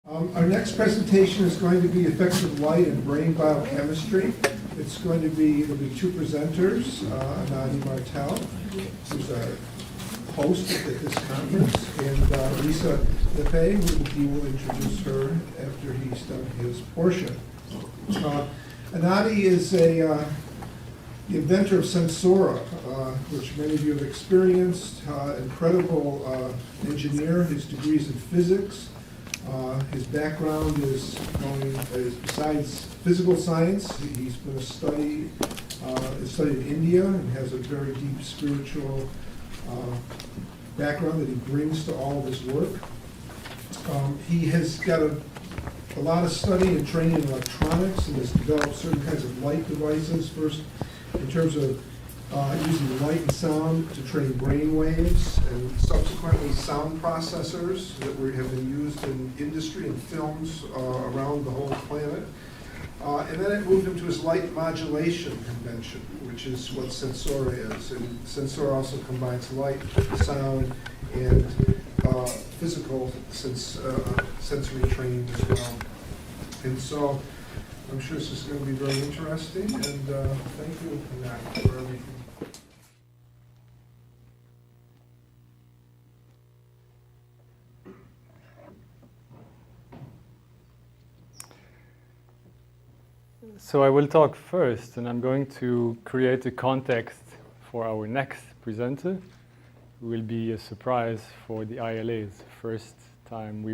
Our next presentation is going to be effects of light and brain biochemistry. It'll be two presenters, Anadi Martel, who's our host at this conference, and Lisa Lefebvre, who he will introduce her after he's done his portion. Anadi is the inventor of Sensora, which many of you have experienced. Incredible engineer. His degrees in physics. His background is besides physical science. He's been studied in India and has a very deep spiritual background that he brings to all of his work. He has got a lot of study and training in electronics and has developed certain kinds of light devices, first in terms of using light and sound to train brain waves, and subsequently sound processors that have been used in industry and films around the whole planet. And then it moved him to his light modulation invention, which is what Sensora is. And Sensora also combines light, sound, and physical sensory training as well. And so I'm sure this is going to be very interesting, and thank you, Matt, for everything. So I will talk first, and I'm going to create a context for our next presenter, who will be a surprise for the ILAs. First time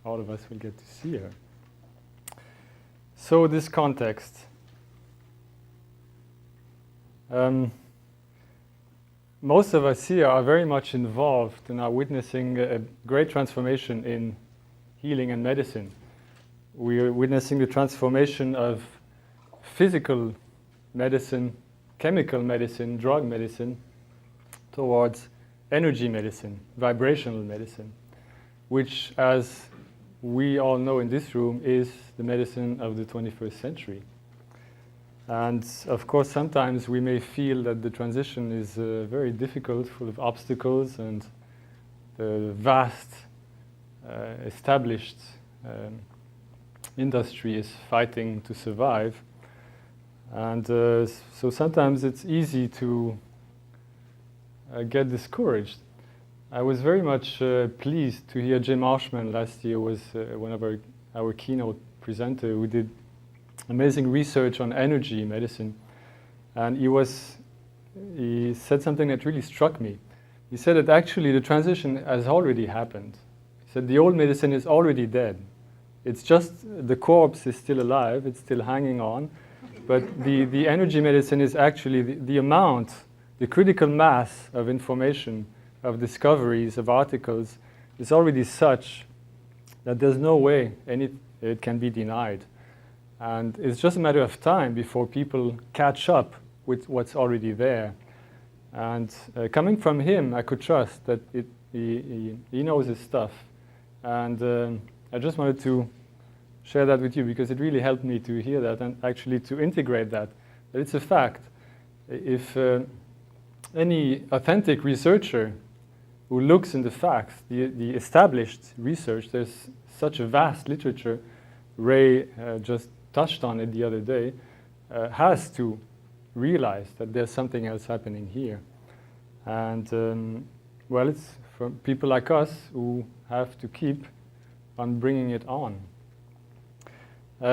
all of us will get to see her. So this context. Most of us here are very much involved and are witnessing a great transformation in healing and medicine. We are witnessing the transformation of physical medicine, chemical medicine, drug medicine, towards energy medicine, vibrational medicine, which, as we all know in this room, is the medicine of the 21st century. And of course, sometimes we may feel that the transition is very difficult, full of obstacles, and the vast established industry is fighting to survive. And so sometimes it's easy to get discouraged. I was very much pleased to hear Jim Oshman last year was one of our keynote presenter who did amazing research on energy medicine. And he said something that really struck me. He said that actually the transition has already happened. He said the old medicine is already dead. It's just the corpse is still alive, it's still hanging on, but the energy medicine is actually the amount, the critical mass of information, of discoveries, of articles, is already such that there's no way it can be denied. And it's just a matter of time before people catch up with what's already there. And coming from him, I could trust that he knows his stuff. And I just wanted to share that with you because it really helped me to hear that and actually to integrate that it's a fact. If any authentic researcher who looks in the facts, the established research, there's such a vast literature, Ray just touched on it the other day, has to realize that there's something else happening here. And well, it's for people like us who have to keep on bringing it on.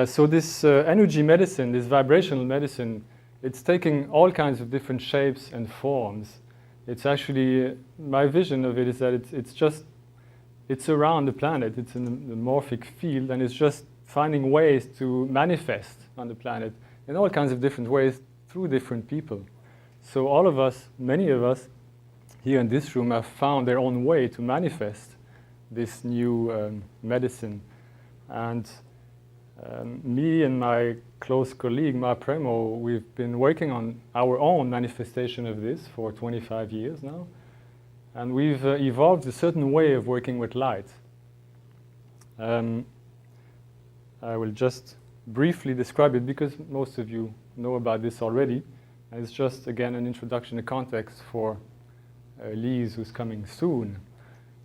So this energy medicine, this vibrational medicine, it's taking all kinds of different shapes and forms. It's actually, my vision of it is that it's around the planet, it's in the morphic field, and it's just finding ways to manifest on the planet in all kinds of different ways through different people. So all of us, many of us here in this room have found their own way to manifest this new medicine. And me and my close colleague, Ma Premo, we've been working on our own manifestation of this for 25 years now. And we've evolved a certain way of working with light. I will just briefly describe it because most of you know about this already. And it's just, again, an introduction, a context for Lise, who's coming soon.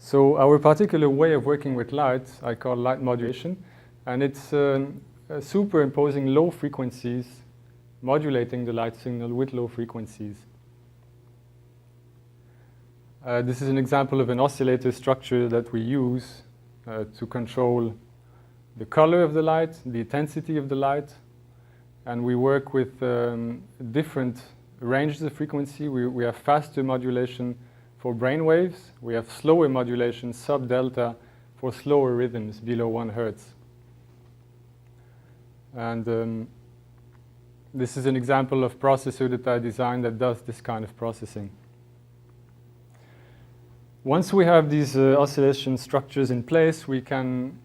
So our particular way of working with light, I call light modulation, and it's superimposing low frequencies, modulating the light signal with low frequencies. This is an example of an oscillator structure that we use to control the color of the light, the intensity of the light, and we work with different ranges of frequency. We have faster modulation for brain waves. We have slower modulation, sub-delta, for slower rhythms below 1 Hertz. And this is an example of processor that I designed that does this kind of processing. Once we have these oscillation structures in place, we can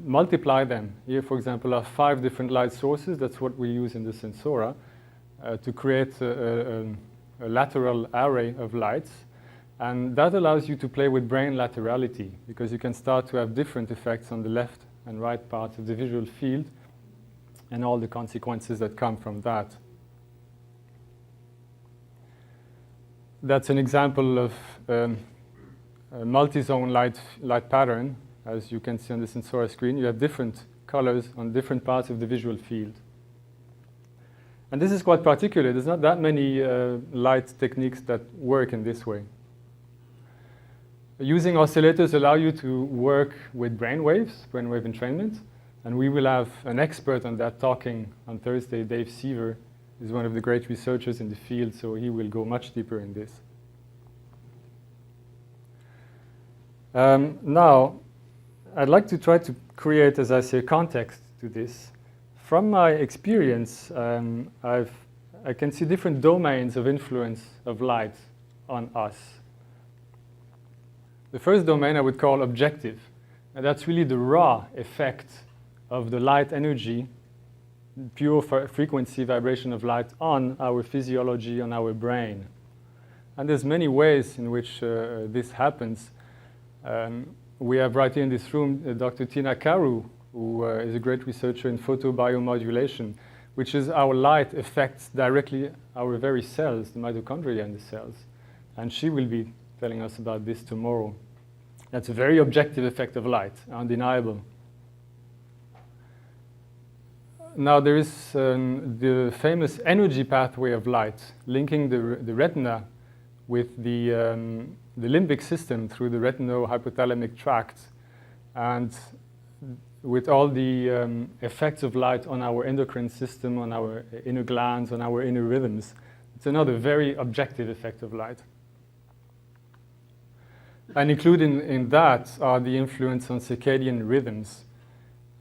multiply them. Here, for example, are 5 different light sources. That's what we use in the Sensora to create a lateral array of lights. And that allows you to play with brain laterality, because you can start to have different effects on the left and right parts of the visual field and all the consequences that come from that. That's an example of a multi-zone light pattern. As you can see on the Sensora screen, you have different colors on different parts of the visual field. And this is quite particular. There's not that many light techniques that work in this way. Using oscillators allow you to work with brainwave entrainment, and we will have an expert on that talking on Thursday. Dave Seaver is one of the great researchers in the field, so he will go much deeper in this. Now, I'd like to try to create, as I say, context to this. From my experience, I can see different domains of influence of light on us. The first domain I would call objective, and that's really the raw effect of the light energy, pure frequency vibration of light on our physiology, on our brain. And there's many ways in which this happens. We have right here in this room Dr. Tina Karu, who is a great researcher in photobiomodulation, which is how light affects directly our very cells, the mitochondria in the cells. And she will be telling us about this tomorrow. That's a very objective effect of light, undeniable. Now there is the famous energy pathway of light, linking the retina with the limbic system through the retino-hypothalamic tract, and with all the effects of light on our endocrine system, on our inner glands, on our inner rhythms. It's another very objective effect of light. And included in that are the influence on circadian rhythms.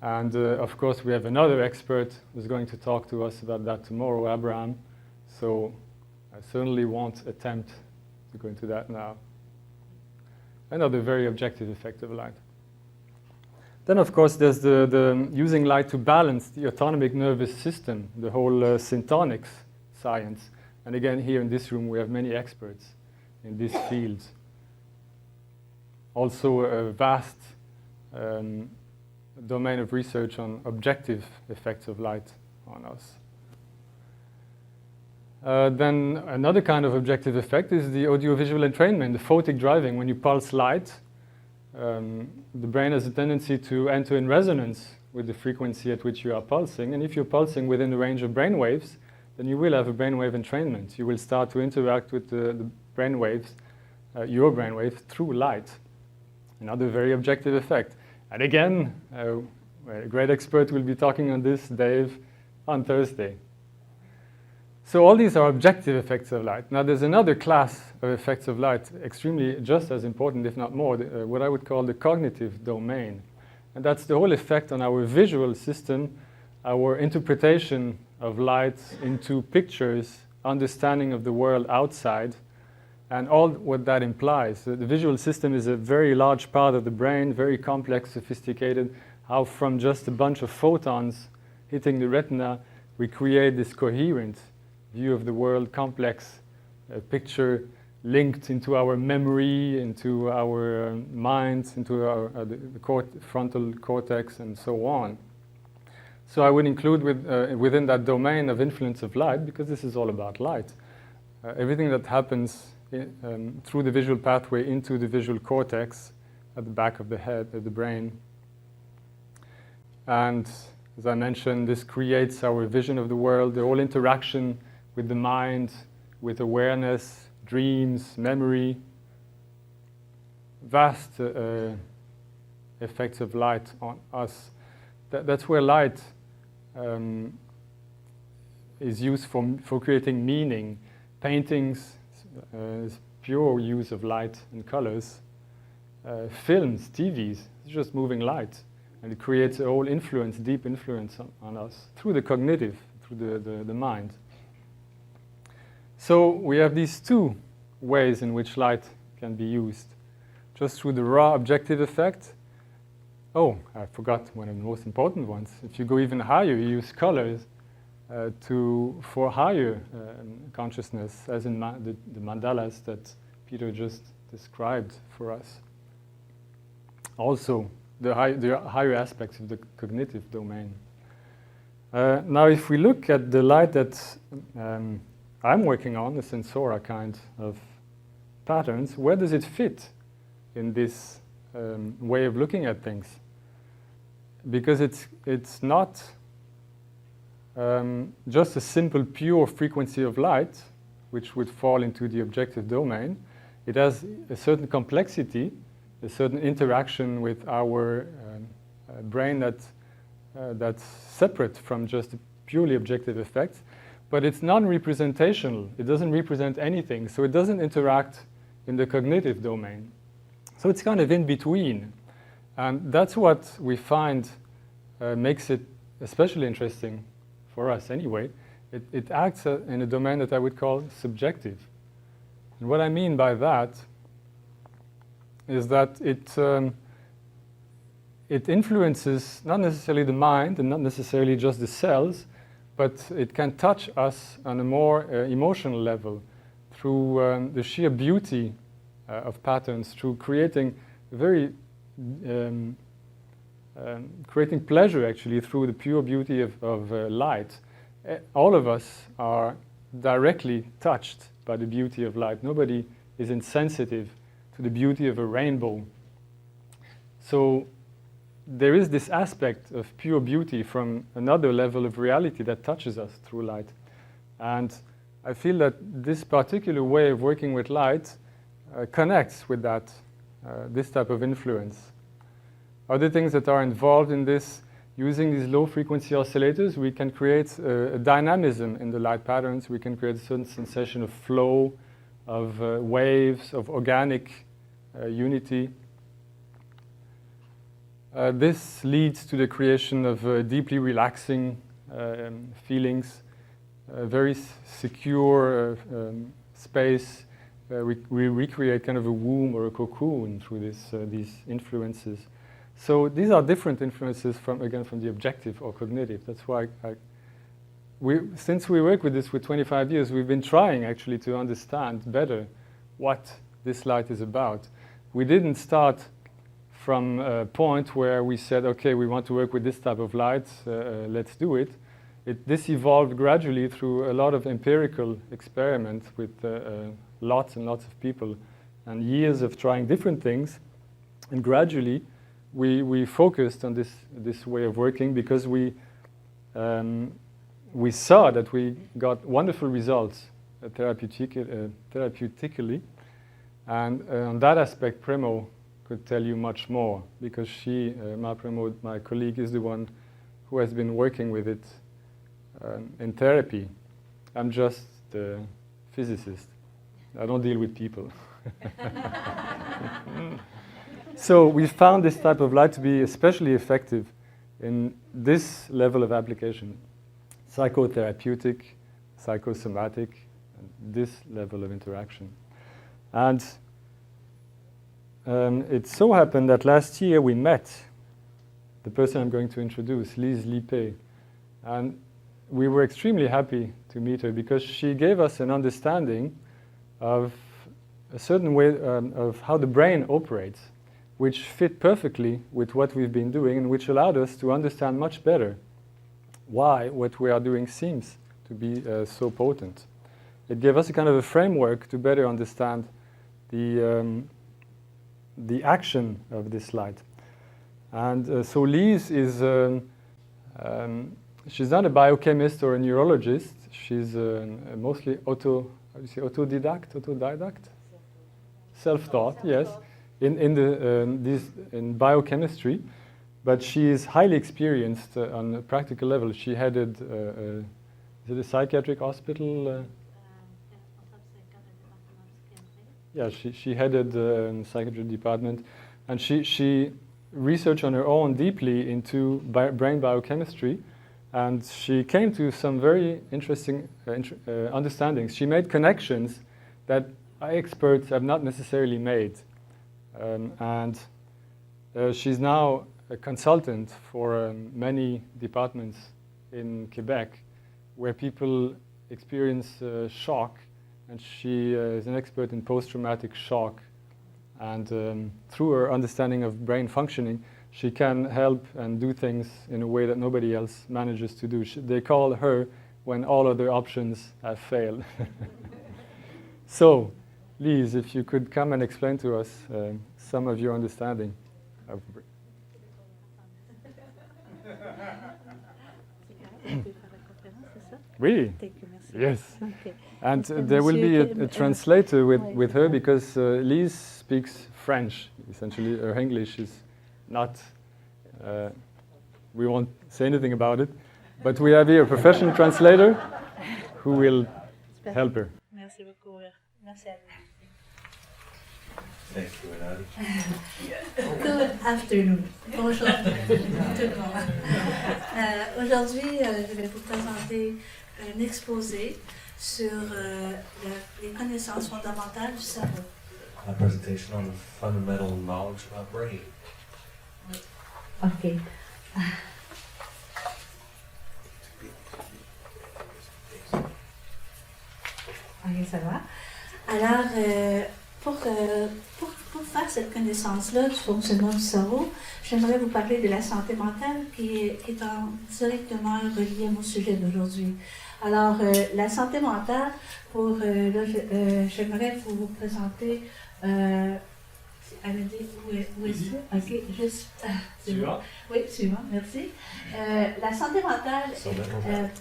And of course, we have another expert who's going to talk to us about that tomorrow, Abraham. So I certainly won't attempt to go into that now. Another very objective effect of light. Then, of course, there's the using light to balance the autonomic nervous system, the whole syntonics science. And again, here in this room, we have many experts in this field. Also a vast domain of research on objective effects of light on us. Then another kind of objective effect is the audiovisual entrainment, the photic driving. When you pulse light, the brain has a tendency to enter in resonance with the frequency at which you are pulsing. And if you're pulsing within the range of brain waves, then you will have a brainwave entrainment. You will start to interact with the brain waves, your brainwave, through light. Another very objective effect. And again, a great expert will be talking on this, Dave, on Thursday. So all these are objective effects of light. Now there's another class of effects of light, extremely just as important, if not more, what I would call the cognitive domain. And that's the whole effect on our visual system, our interpretation of light into pictures, understanding of the world outside, and all what that implies. The visual system is a very large part of the brain, very complex, sophisticated, how from just a bunch of photons hitting the retina, we create this coherent view of the world, complex picture linked into our memory, into our minds, into our frontal cortex, and so on. So I would include within that domain of influence of light, because this is all about light, everything that happens through the visual pathway into the visual cortex at the back of the head, at the brain. And as I mentioned, this creates our vision of the world, the whole interaction with the mind, with awareness, dreams, memory, vast effects of light on us. That's where light is used for creating meaning. Paintings is pure use of light and colors. Films, TVs, it's just moving light. And it creates a whole influence, deep influence on us through the cognitive, through the mind. So we have these two ways in which light can be used. Just through the raw objective effect. Oh, I forgot one of the most important ones. If you go even higher, you use colors for higher consciousness, as in the mandalas that Peter just described for us. Also, the higher aspects of the cognitive domain. Now, if we look at the light that I'm working on, the Sensora kind of patterns, where does it fit in this way of looking at things? Because it's not just a simple pure frequency of light, which would fall into the objective domain. It has a certain complexity, a certain interaction with our brain that's separate from just purely objective effects, but it's non-representational. It doesn't represent anything, so it doesn't interact in the cognitive domain. So it's kind of in between, and that's what we find makes it especially interesting for us anyway. It acts in a domain that I would call subjective. And what I mean by that is that it influences not necessarily the mind and not necessarily just the cells, but it can touch us on a more emotional level through the sheer beauty of patterns, through creating creating pleasure actually through the pure beauty of light. All of us are directly touched by the beauty of light. Nobody is insensitive to the beauty of a rainbow. So there is this aspect of pure beauty from another level of reality that touches us through light. And I feel that this particular way of working with light connects with that, this type of influence. Other things that are involved in this, using these low frequency oscillators, we can create a dynamism in the light patterns. We can create a certain sensation of flow, of waves, of organic unity. This leads to the creation of deeply relaxing feelings, a very secure space. We recreate kind of a womb or a cocoon through these influences. So these are different influences from the objective or cognitive. That's why since we work with this for 25 years, we've been trying actually to understand better what this light is about. We didn't start from a point where we said, okay, we want to work with this type of light, let's do it. This evolved gradually through a lot of empirical experiments with lots and lots of people and years of trying different things. And gradually, we focused on this way of working because we saw that we got wonderful results therapeutically. And on that aspect, Premo could tell you much more because Ma Premo, my colleague, is the one who has been working with it in therapy. I'm just the physicist. I don't deal with people. So we found this type of light to be especially effective in this level of application, psychotherapeutic, psychosomatic, and this level of interaction. And it so happened that last year we met the person I'm going to introduce, Lise Lippé, and we were extremely happy to meet her because she gave us an understanding of a certain way of how the brain operates, which fit perfectly with what we've been doing and which allowed us to understand much better why what we are doing seems to be so potent. It gave us a kind of a framework to better understand the the action of this light. And so Lise is, she's not a biochemist or a neurologist. She's mostly autodidact? Self-taught, yes, in biochemistry. But she is highly experienced on a practical level. She headed, is it a psychiatric hospital? Yeah, she headed the psychiatry department, and she researched on her own deeply into brain biochemistry, and she came to some very interesting understandings. She made connections that experts have not necessarily made, and she's now a consultant for many departments in Quebec where people experience shock, and she is an expert in post-traumatic shock, and through her understanding of brain functioning she can help and do things in a way that nobody else manages to do. They call her when all other options have failed. So Lise, if you could come and explain to us some of your understanding of Oui. Yes. Okay. And there will be a translator with her because Lise speaks French. Essentially, her English is not. We won't say anything about it, but we have here a professional translator who will help her. Merci beaucoup. Merci à vous. Thank you, Anadi. Good afternoon. Bonjour tout le monde. Aujourd'hui, je vais vous présenter un exposé sur les connaissances fondamentales du cerveau. A presentation on the fundamental knowledge about brain. OK. OK, ça va. Alors, pour faire cette connaissance-là du fonctionnement du cerveau, j'aimerais vous parler de la santé mentale qui est directement reliée à mon sujet d'aujourd'hui. Alors, la santé mentale, j'aimerais vous présenter. Amédée, où est-ce? OK, juste. Suivant. Oui, suivant, merci. La santé mentale,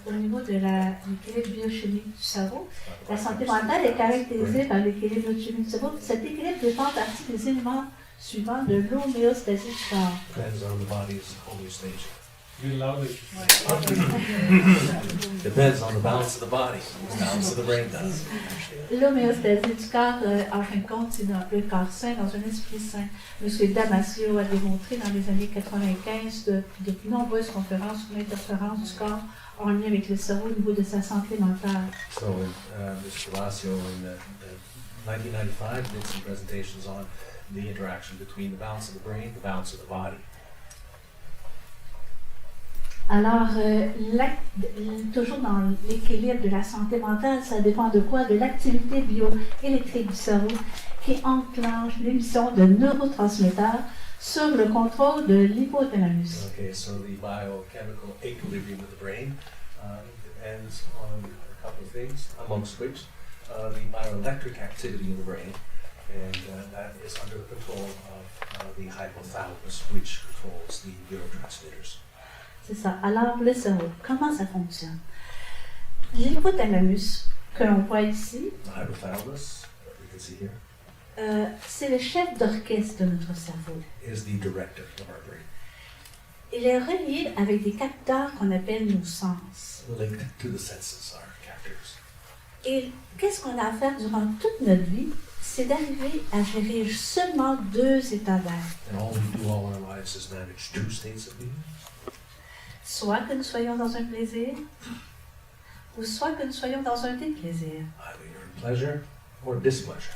au niveau de l'équilibre biochimique du cerveau, la santé mentale est caractérisée par l'équilibre biochimique du cerveau. Cet équilibre dépend partie des éléments suivants de l'homéostasie du corps. Depends on the body's homeostasis. You loudly. Depends on the balance of the body, the balance of the brain does. L'homéostasie du corps, en fin de compte, c'est dans le corps sain, dans un esprit sain. M. Damasio a démontré dans les années 95 de nombreuses conférences sur l'interférence du corps en lien avec le cerveau au niveau de sa santé mentale. So, Mr. Damasio in 1995 did some presentations on the interaction between the balance of the brain, the balance of the body. Alors, toujours dans l'équilibre de la santé mentale, ça dépend de quoi? De l'activité bioélectrique du cerveau qui enclenche l'émission de neurotransmetteurs sur le contrôle de l'hypothalamus. Okay, so the biochemical equilibrium of the brain depends on a couple of things, amongst which the bioelectric activity of the brain, and that is under the control of the hypothalamus, which controls the neurotransmitters. C'est ça. Alors, le cerveau, comment ça fonctionne? L'hypothalamus, que l'on voit ici, The hypothalamus, you can see here, c'est le chef d'orchestre de notre cerveau. is the director of our brain, Il est relié avec des capteurs qu'on appelle nos sens. linked to the senses, our captors. Et qu'est-ce qu'on a à faire durant toute notre vie? C'est d'arriver à gérer seulement 2 états d'être. And all we do all our lives is manage 2 states of being. Soit que nous soyons dans un plaisir, ou soit que nous soyons dans un déplaisir. Either you're in pleasure or displeasure.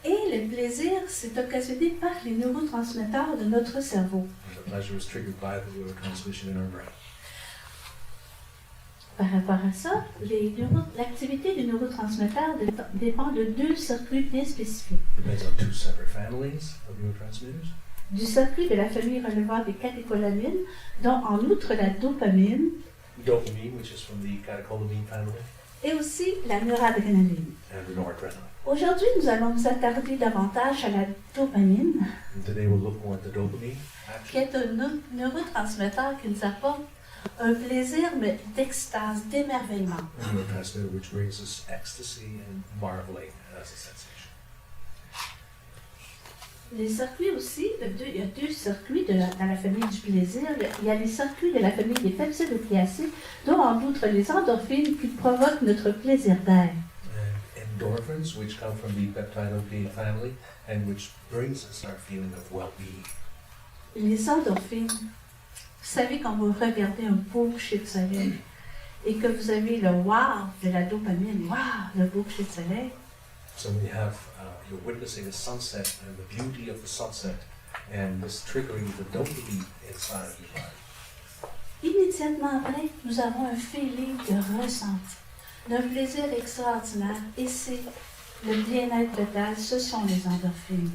Et le plaisir, c'est occasionné par les neurotransmetteurs de notre cerveau. And the pleasure is triggered by the neurotransmission in our brain. Par rapport à ça, l'activité des neurotransmetteurs dépend de 2 circuits bien spécifiques. Depends on 2 separate families of neurotransmitters. Du circuit de la famille relevant des catécholamines, dont en outre la dopamine, Dopamine, which is from the catecholamine family, et aussi la noradrénaline. and the noradrenaline. Aujourd'hui, nous allons nous attarder davantage à la dopamine, And today we'll look more at the dopamine qui action, est un neurotransmetteur qui nous apporte un plaisir mais d'extase, d'émerveillement. a neurotransmitter which brings us ecstasy and marveling as a sensation. Les circuits aussi, il y a deux circuits dans la famille du plaisir. Il y a les circuits de la famille des peptidoglycides, dont en outre les endorphines qui provoquent notre plaisir d'être. And endorphins, which come from the peptidoglycan family and which brings us our feeling of well-being. Les endorphines, vous savez quand vous regardez un beau coucher de soleil et que vous avez le wow de la dopamine, wow, le beau coucher de soleil, So when you have, you're witnessing a sunset and the beauty of the sunset and this triggering the dopamine inside of your body. immédiatement après, nous avons un feeling de ressenti, d'un plaisir extraordinaire et c'est le bien-être total, ce sont les endorphines.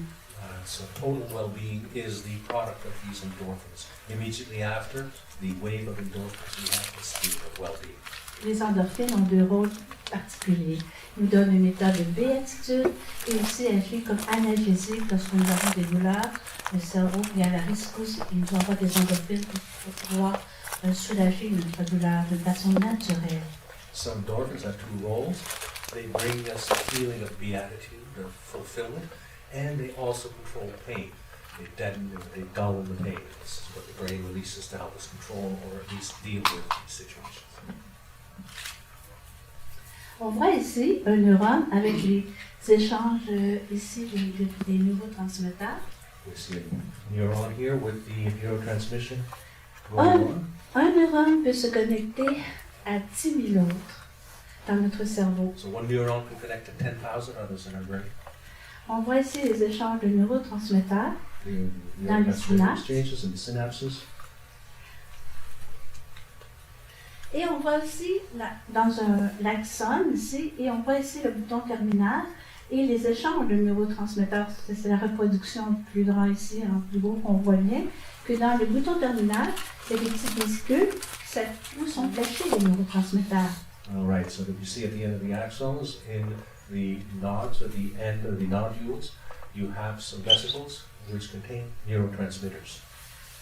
So total well-being is the product of these endorphins. Immediately after the wave of endorphins, we have this feeling of well-being. Les endorphines ont deux rôles particuliers. Ils nous donnent un état de béatitude et aussi agissent comme analgésiques lorsque nous avons des douleurs. Le cerveau via la rescousse, il nous envoie des endorphines pour pouvoir soulager notre douleur de façon naturelle. So endorphins have two roles. They bring us a feeling of beatitude, of fulfillment, and they also control pain. They deaden, they dull the pain. This is what the brain releases to help us control or at least deal with these situations. On voit ici un neurone avec les échanges ici des neurotransmetteurs. We see a neuron here with the neurotransmission Oh. going on. Un neurone peut se connecter à 10 000 autres dans notre cerveau. So one neuron can connect to 10,000 others in our brain. On voit ici les échanges de neurotransmetteurs. The Dans les neurotransmitter synapses. exchanges and the synapses. Et on voit aussi dans l'axone ici, et on voit ici le bouton terminal et les échanges de neurotransmetteurs. C'est la reproduction plus grand ici, en plus gros qu'on voit bien, que dans le bouton terminal, il y a des petits vésicules où sont cachés les neurotransmetteurs. All right, so that you see at the end of the axons, in the nodes, at the end of the nodules, you have some vesicles which contain neurotransmitters.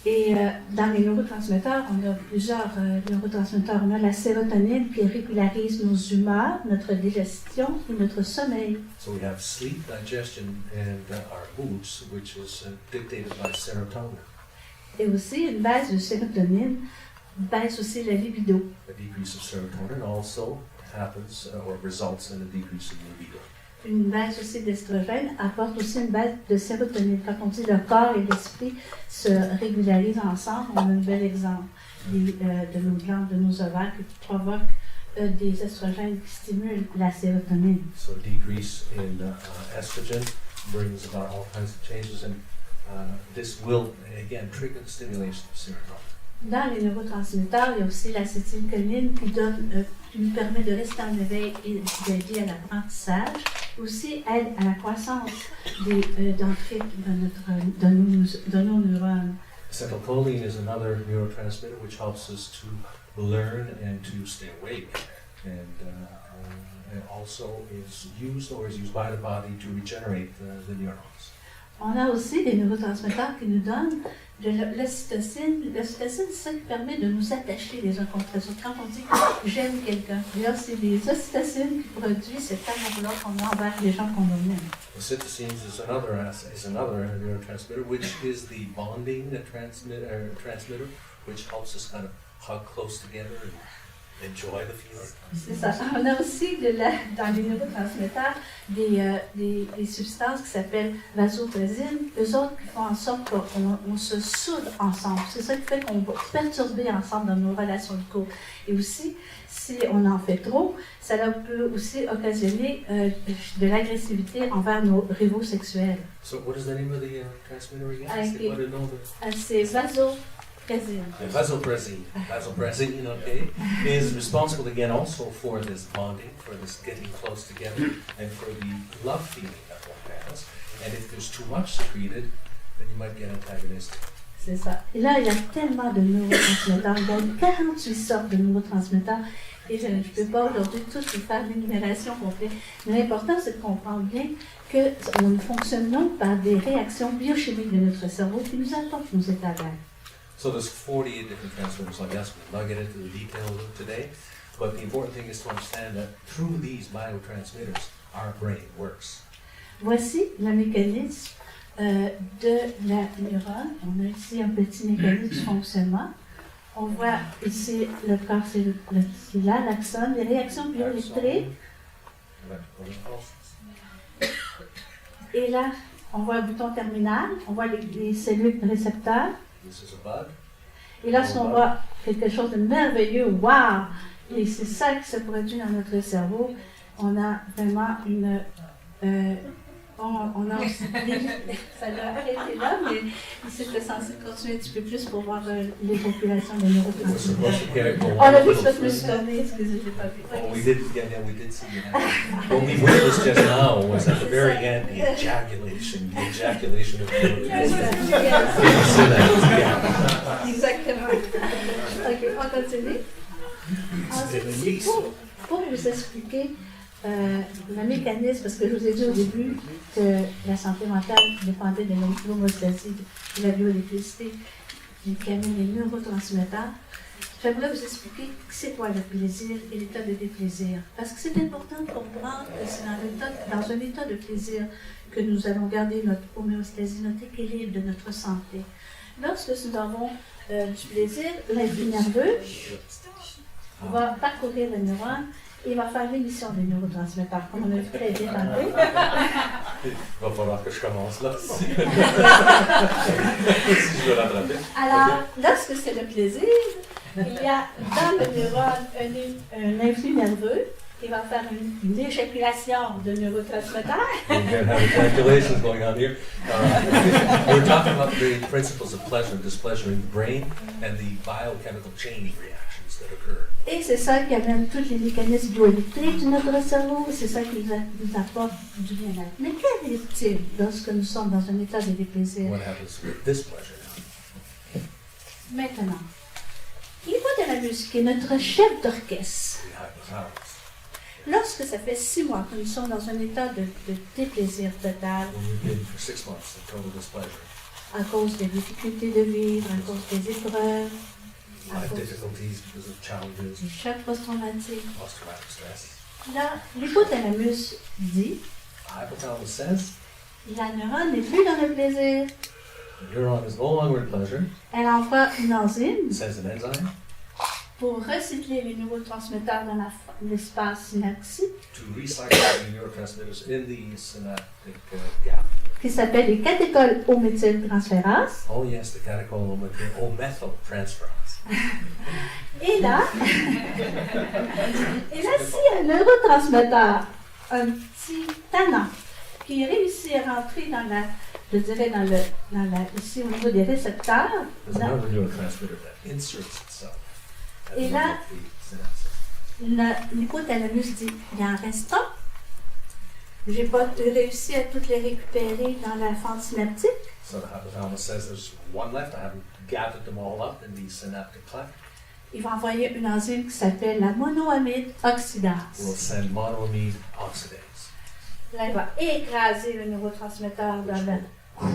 Et dans les neurotransmetteurs, on a plusieurs neurotransmetteurs. On a la sérotonine qui régularise nos humeurs, notre digestion et notre sommeil. So we have sleep, digestion, and our moods, which is dictated by serotonin. Et aussi une baisse de sérotonine baisse aussi la libido. A decrease of serotonin also happens or results in a decrease in libido. Une baisse aussi d'estrogène apporte aussi une baisse de sérotonine. Quand on dit le corps et l'esprit se régularisent ensemble, on a un bel exemple de nos glandes, de nos ovaires qui provoquent des estrogènes qui stimulent la sérotonine. So decrease in estrogen brings about all kinds of changes, and this will again trigger the stimulation of serotonin. Dans les neurotransmetteurs, il y a aussi l'acétylcholine qui nous permet de rester en éveil et d'aider à l'apprentissage. Aussi aide à la croissance des dendrites de nos neurones. Acetylcholine is another neurotransmitter which helps us to learn and to stay awake, and it also is used by the body to regenerate the neurons. On a aussi des neurotransmetteurs qui nous donnent de l'ocytocine. L'ocytocine, c'est ça qui permet de nous attacher les uns contre les autres. Quand on dit « j'aime quelqu'un », là, c'est les ocytocines qui produisent cet amour-là qu'on a envers les gens qu'on aime. Ocytocine is another neurotransmitter, which is the bonding transmitter, which helps us kind of hug close together and enjoy the feeling. C'est ça. On a aussi dans les neurotransmetteurs des substances qui s'appellent vasoprésine, eux autres qui font en sorte qu'on se soude ensemble. C'est ça qui fait qu'on va perturber ensemble dans nos relations de couple. Et aussi, si on en fait trop, ça peut aussi occasionner de l'agressivité envers nos rivaux sexuels. So what is the name of the transmitter again? Okay. What do you know C'est vasoprésine. the vasopressin, okay, is responsible again also for this bonding, for this getting close together, and for the love feeling that one has. And if there's too much secreted, then you might get antagonistic. C'est ça. Et là, il y a tellement de neurotransmetteurs. Il y a 48 sortes de neurotransmetteurs Et je ne peux pas aujourd'hui tous vous faire l'énumération complète. Mais l'important, c'est de comprendre bien que nous fonctionnons par des réactions biochimiques de notre cerveau qui nous apportent nos états d'être. So there's 48 different transmitters like this. We'll not get into the details of it today, but the important thing is to understand that through these biotransmitters, our brain works. Voici le mécanisme de la neurone. On a ici un petit mécanisme de fonctionnement. On voit ici le corps là, l'axone, les réactions bioélectriques. Electrical impulses. Et là, on voit un bouton terminal, on voit les cellules récepteurs. This is a bud. Et lorsqu'on voit quelque chose de merveilleux, waouh! Et c'est ça qui se produit dans notre cerveau. On a vraiment une... on a aussi ça l'a arrêté là, mais c'était censé continuer un petit peu plus pour voir les populations de We're neurotransmetteurs. supposed to carry for On a vu one ça, je me little suis fluid. donnée, excusez, je l'ai pas vu. Oh, we did, we did see it. What we witnessed just now was at the very end, the ejaculation of the Yes, synapse. exactement. Ok, on continue. Ensuite, pour vous expliquer le mécanisme, parce que je vous ai dit au début que la santé mentale dépendait de l'homéostasie, de la bioélectricité, qui amène les neurotransmetteurs, j'aimerais vous expliquer c'est quoi le plaisir et l'état de déplaisir. Parce que c'est important de comprendre que c'est dans un état de plaisir que nous allons garder notre homéostasie, notre équilibre de notre santé. Lorsque nous avons du plaisir, l'influx nerveux va parcourir le neurone et il va faire l'émission des neurotransmetteurs, comme on a vu très bien tantôt. Il va falloir que je commence là. Si je veux rattraper. Alors, lorsque c'est le plaisir, il y a dans le neurone un influx nerveux qui va faire une éjaculation de neurotransmetteurs. We're going to have calculations going on here. We're talking about the principles of pleasure and displeasure in the brain and the biochemical chain reactions that occur. Et c'est ça qui amène tous les mécanismes bioélectriques de notre cerveau, c'est ça qui nous apporte du bien-être. Mais qu'arrive-t-il lorsque nous sommes dans un état de déplaisir? What happens with this pleasure now? Maintenant, l'hypothalamus, qui est notre chef d'orchestre, The hypothalamus. lorsque ça fait 6 mois que nous sommes dans un état de déplaisir total, When we've been for 6 months in total displeasure, à cause des difficultés de vivre, à cause des épreuves, à life cause difficulties because of challenges, du choc post-traumatique, post-traumatic stress. là, l'hypothalamus dit, The hypothalamus says la neurone n'est plus dans le plaisir, the neuron is no longer in pleasure. elle envoie une enzyme It sends an enzyme pour recycler les neurotransmetteurs dans l'espace synaptique, to recycle the neurotransmitters in the synaptic gap. qui s'appelle les catéchols-O-méthyltransférases. Oh yes, the catechol-O-methyltransferase. Et là, si un neurotransmetteur, un petit tannant, qui réussit à rentrer dans la, je dirais ici au niveau des récepteurs, There's là, another neurotransmitter that inserts itself. at Et the là- level of the synapses. l'hypothalamus dit, il en reste un. J'ai pas réussi à toutes les récupérer dans la fente synaptique. So the hypothalamus says there's one left. I haven't gathered them all up in the synaptic cleft. Il va envoyer une enzyme qui s'appelle la monoamide oxydase. We'll send monoamide oxidase, Là, il va écraser le neurotransmetteur dans le...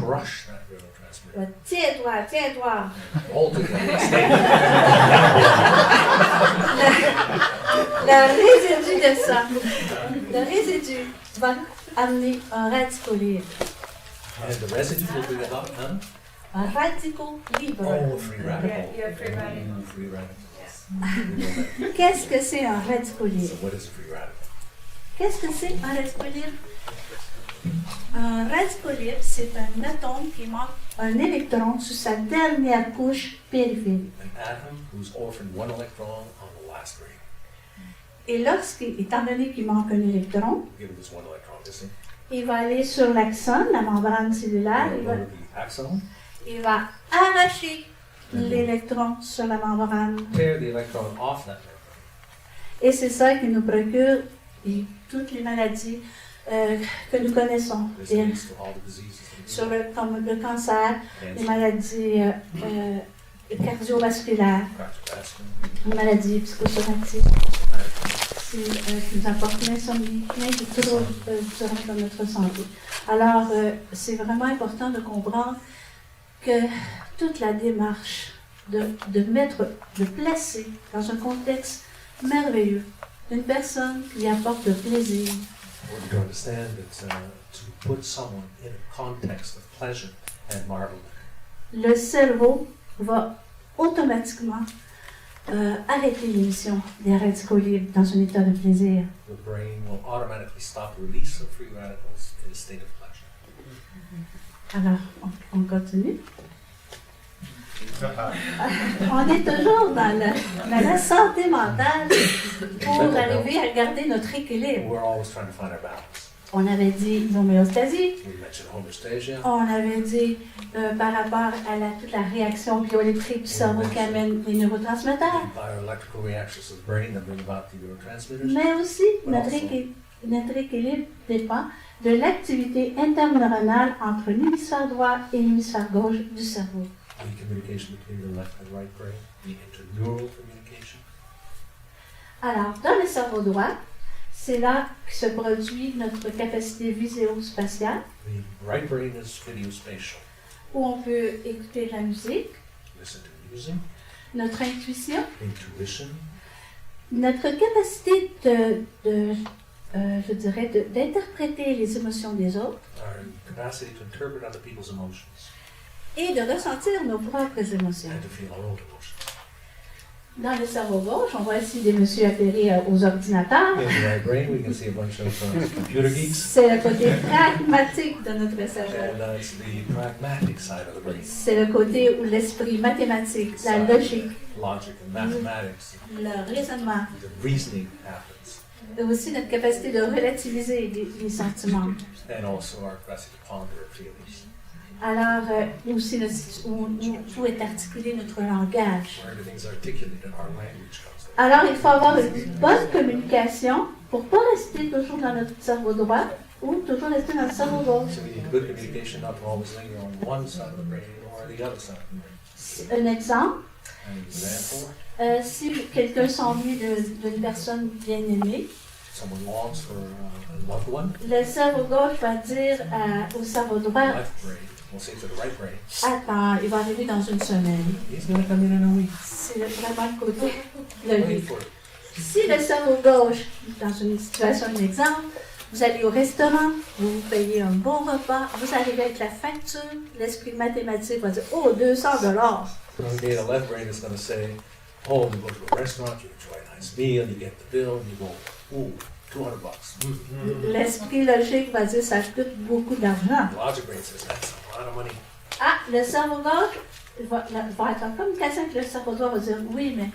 crush that neurotransmitter. Tiens-toi. All together. Stay Le résidu de ça, le résidu va amener un radico libre. And the residue will bring about, huh? Un radico libre. Oh, free radical. Yeah, free radical. Ooh, free radical. Qu'est-ce que c'est un radico So libre? what is a free radical? Qu'est-ce que c'est un radico libre? Un radico libre, c'est un atome qui manque un électron sur sa dernière couche périphérique. An atom who's orphaned one electron on the last ring. Et étant donné qu'il manque un électron, Given this one electron missing, il va aller sur l'axone, la membrane cellulaire, we'll go to the axon, il va arracher l'électron sur la membrane. tear the electron off that membrane. Et c'est ça qui nous procure toutes les maladies que nous connaissons. This Et leads to all the diseases that we sur know. comme le cancer, les Cancer, maladies cardiovasculaires, cardiovascular, les maladies psychosomatiques. qui nous apporte l'insomnie, plein de troubles durant notre santé. Alors, c'est vraiment important de comprendre que toute la démarche de placer dans un contexte merveilleux une personne qui apporte le plaisir, We to understand that to put someone in a context of pleasure and marvel, le cerveau va automatiquement arrêter l'émission des radicaux libres dans un état de plaisir. the brain will automatically stop the release of free radicals in a state of pleasure. Alors, on continue. On est toujours dans la santé mentale pour arriver à garder notre équilibre. We're always trying to find our balance. On avait dit l'homéostasie, We mentioned homeostasia. on avait dit par rapport à toute la réaction bioélectrique du cerveau qui amène les neurotransmetteurs, Bioelectrical reactions of the brain that bring about the neurotransmitters. mais aussi notre équilibre dépend de l'activité interneuronale entre l'hémisphère droit et l'hémisphère gauche du cerveau. The communication between the left and right brain, the interneural communication. Alors, dans le cerveau droit, c'est là que se produit notre capacité viséospatiale, The right brain is videospatial. où on peut écouter la musique, Listen to music, notre intuition, intuition, notre capacité je dirais, d'interpréter les émotions des autres our capacity to interpret other people's emotions et de ressentir nos propres émotions. and to feel our own emotions. Dans le cerveau gauche, on voit ici des messieurs atterris aux ordinateurs. In the right brain, we can see a bunch of computer geeks, C'est le côté pragmatique de notre cerveau. and it's the pragmatic side of the brain. C'est le côté où l'esprit mathématique, la logique, Logic and mathematics, le raisonnement, the reasoning happens, et aussi notre capacité de relativiser les sentiments. and also our capacity to ponder our feelings. Alors, aussi où tout est articulé, notre langage. Where everything's articulated, our language comes in. Alors, il faut avoir une bonne communication pour ne pas rester toujours dans notre cerveau droit ou toujours rester dans le cerveau gauche. So we need good communication, not to always linger on one side of the brain or the other side of the brain. Un exemple, An example, si quelqu'un s'ennuie d'une personne bien aimée, someone longs for a loved one, le cerveau gauche va dire au cerveau the droit, left brain will say to the right brain, attends, il va arriver dans une semaine. he's going to come in a week. C'est vraiment le côté de Wait lui. for it. Si le cerveau gauche, dans une situation, un exemple, vous allez au restaurant, vous vous payez un bon repas, vous arrivez avec la facture, l'esprit mathématique va dire, oh, $200. Okay, the left brain is going to say, oh, you go to a restaurant, you enjoy a nice meal, you get the bill, and you go, ooh, $200. L'esprit logique va dire, ça coûte beaucoup d'argent. The logic brain says, that's a lot of money. Ah, le cerveau gauche va être en communication avec le cerveau droit, va dire, oui, mais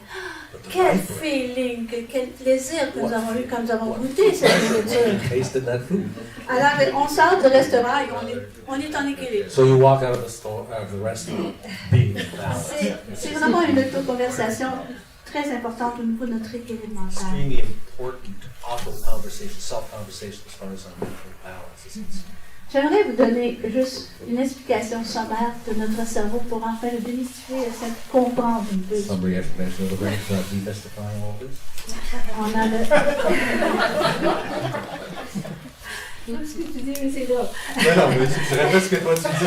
But the quel right brain feeling, quel plaisir que nous avons eu quand nous avons goûté cette nourriture. tasted that food. Alors, on sort du restaurant et on est en équilibre. So you walk out of the store, out of the restaurant, being balanced. C'est vraiment une auto-conversation très importante au niveau de notre équilibre mental. Extremely important auto-conversation, self-conversation as far as our mental balance is concerned. J'aimerais vous donner juste une explication sommaire de notre cerveau pour enfin le démystifier et essayer de comprendre un peu. Summary explanation of the brain to not demystify all this. On a le... Je sais pas ce que tu dis, mais c'est drôle. Mais non, mais tu répètes ce que toi tu dis.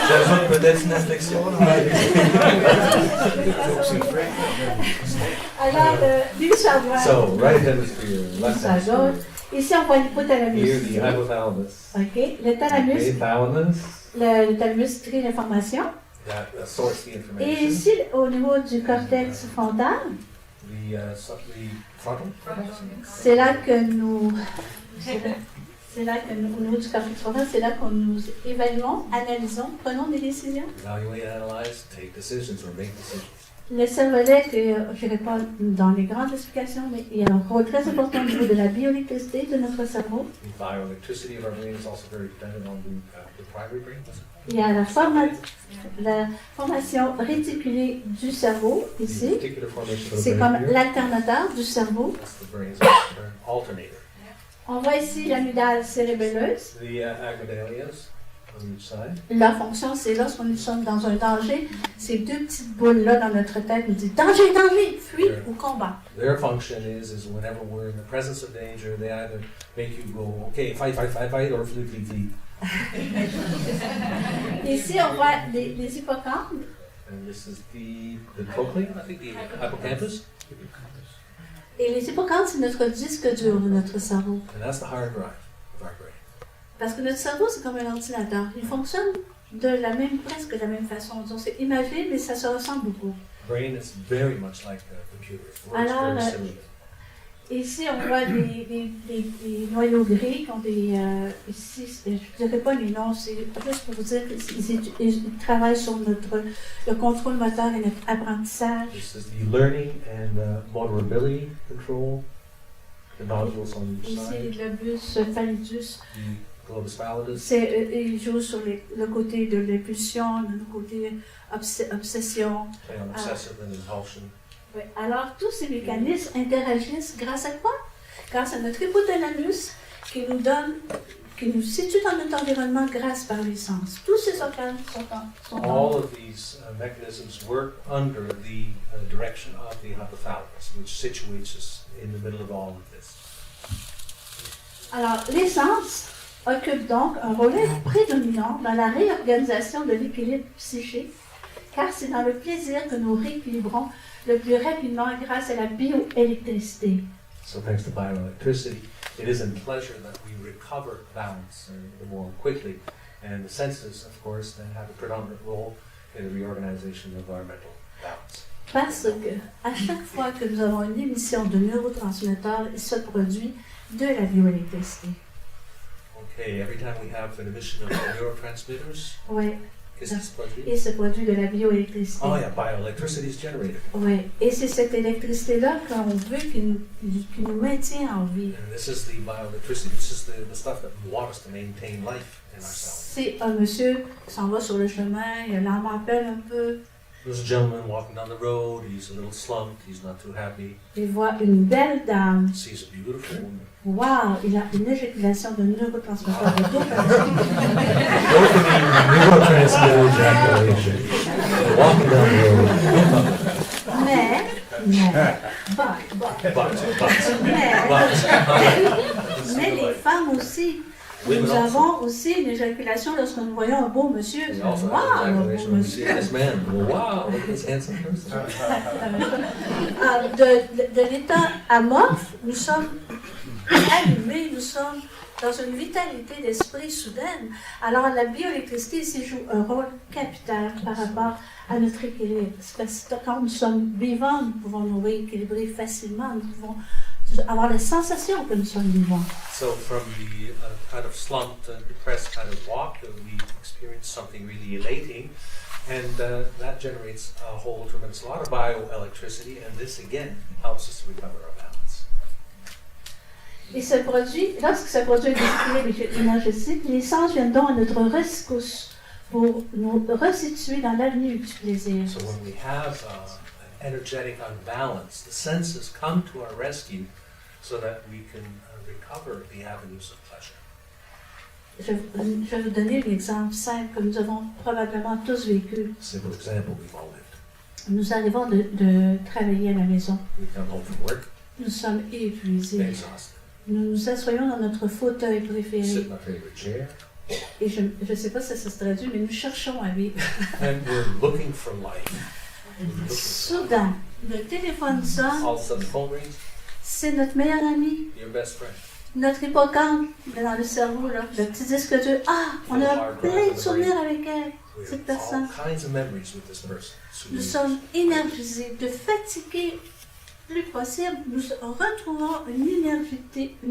J'ajoute peut-être une inflexion. Alors, l'hémisphère droit, So, right hemisphere, left l'hémisphère gauche. hemisphere. Ici, on voit l'hypothalamus. Here, the hypothalamus. OK. Le thalamus, Okay, thalamus. le thalamus trie l'information. That sorts the Et information. ici, au niveau du cortex frontal, The frontal. c'est là que nous... C'est là que nous, au niveau du cortex frontal, c'est là qu'on nous évaluons, analysons, prenons des décisions. Evaluate, analyze, take decisions or make decisions. Le cervelet, je n'irai pas dans les grandes explications, mais il y a un rôle très important au niveau de la bioélectricité de notre cerveau. The bioelectricity of our brain is also very dependent on the primary brain. Il y a la formation réticulée du cerveau, The ici. particular formation of the C'est brain comme here, l'alternateur du cerveau. that's the brain's alternator. On voit ici l'amygdale cérébelleuse. The amygdalias, on each side. La fonction, c'est lorsque nous sommes dans un danger, ces deux petites boules-là dans notre tête nous disent danger, danger, fuis ou combat. Their function is whenever we're in the presence of danger, they either make you go, okay, fight, fight, fight, fight, or flee, flee, flee. Ici, on voit les hippocampes. And this is the trochlea, I think, the hippocampus. Et les hippocampes, c'est notre disque dur de notre cerveau. And that's the hard drive of our brain. Parce que notre cerveau, c'est comme un ordinateur. Il fonctionne presque de la même façon. Donc, c'est imagé, mais ça se ressemble beaucoup. Brain is very much like a computer. It works Alors, very similarly. Ici, on voit des noyaux gris qui ont des... ici, je ne dirais pas les noms, c'est juste pour vous dire qu'ils travaillent sur le contrôle moteur et notre apprentissage. This is the learning and motor ability control. The nodules on each Ici, side. le globus pallidus, The globus pallidus. il joue sur le côté de l'impulsion, le côté obsession. Play on obsessive and impulsion. Oui. Alors, tous ces mécanismes interagissent grâce à quoi? Grâce à notre hypothalamus qui nous situe dans notre environnement grâce par les sens. Tous ces organes sont All of these mechanisms work under the direction of the hypothalamus, which situates us in the middle of all of this. Alors, les sens occupent donc un rôle prédominant dans la réorganisation de l'équilibre psychique, car c'est dans le plaisir que nous rééquilibrons le plus rapidement grâce à la bioélectricité. So thanks to bioelectricity, it is in pleasure that we recover balance more quickly. And the senses, of course, then have a predominant role in the reorganization of our mental balance. Parce que à chaque fois que nous avons une émission de neurotransmetteurs, il se produit de la bioélectricité. Okay, every time we have an emission of neurotransmitters, Oui, qu'est-ce qui se produit? il se produit de la bioélectricité. Oh yeah, bioelectricity is generated. Oui, et c'est cette électricité-là qu'on veut qui nous maintient en vie. And this is the bioelectricity. This is the stuff that we want us to maintain life in ourselves. C'est un monsieur qui s'en va sur le chemin, il a l'âme en peine un peu, There's a gentleman walking down the road. He's a little slumped. He's not too happy. il voit une belle dame. He sees a beautiful woman. Waouh, il a une éjaculation de neurotransmetteurs de dopamine. Dopamine neurotransmitter ejaculation. Walking down the road. Mais les femmes aussi. Nous avons aussi une éjaculation lorsque nous voyons un beau monsieur. We also Waouh, have un beau ejaculation when we see monsieur. this man. Well, wow, look at this handsome person. De l'état amorphe, nous sommes allumés, nous sommes dans une vitalité d'esprit soudaine. Alors la bioélectricité ici joue un rôle capital par rapport à notre équilibre. Parce que quand nous sommes vivants, nous pouvons nous rééquilibrer facilement, nous pouvons avoir la sensation que nous sommes vivants. So from the kind of slumped and depressed kind of walk, we experience something really elating, and that generates a whole tremendous lot of bioelectricity, and this again helps us to recover our balance. Il se produit, lorsque se produit un déséquilibre énergétique, les sens viennent donc à notre rescousse pour nous resituer dans l'avenue du plaisir. So when we have an energetic unbalance, the senses come to our rescue so that we can recover the avenues of pleasure. Je vais vous donner un exemple simple que nous avons probablement tous vécu. Simple example we've all lived. Nous arrivons de travailler à la maison. We come home from work, Nous sommes épuisés. exhausted, Nous nous assoyons dans notre fauteuil sit préféré. in our favorite chair, Et je ne sais pas si ça se traduit, mais nous cherchons à vivre. and we're looking for life. We're looking for Soudain, le téléphone life. sonne. All of a sudden the phone rings, C'est notre meilleur ami. your best friend. Notre hippocampe, dans le cerveau, là, le petit disque dur. Ah, on a plein de souvenirs avec elle. We Cette have personne. all kinds of memories with this person. So Nous we- sommes énergisés, de fatigués plus possible. Nous retrouvons une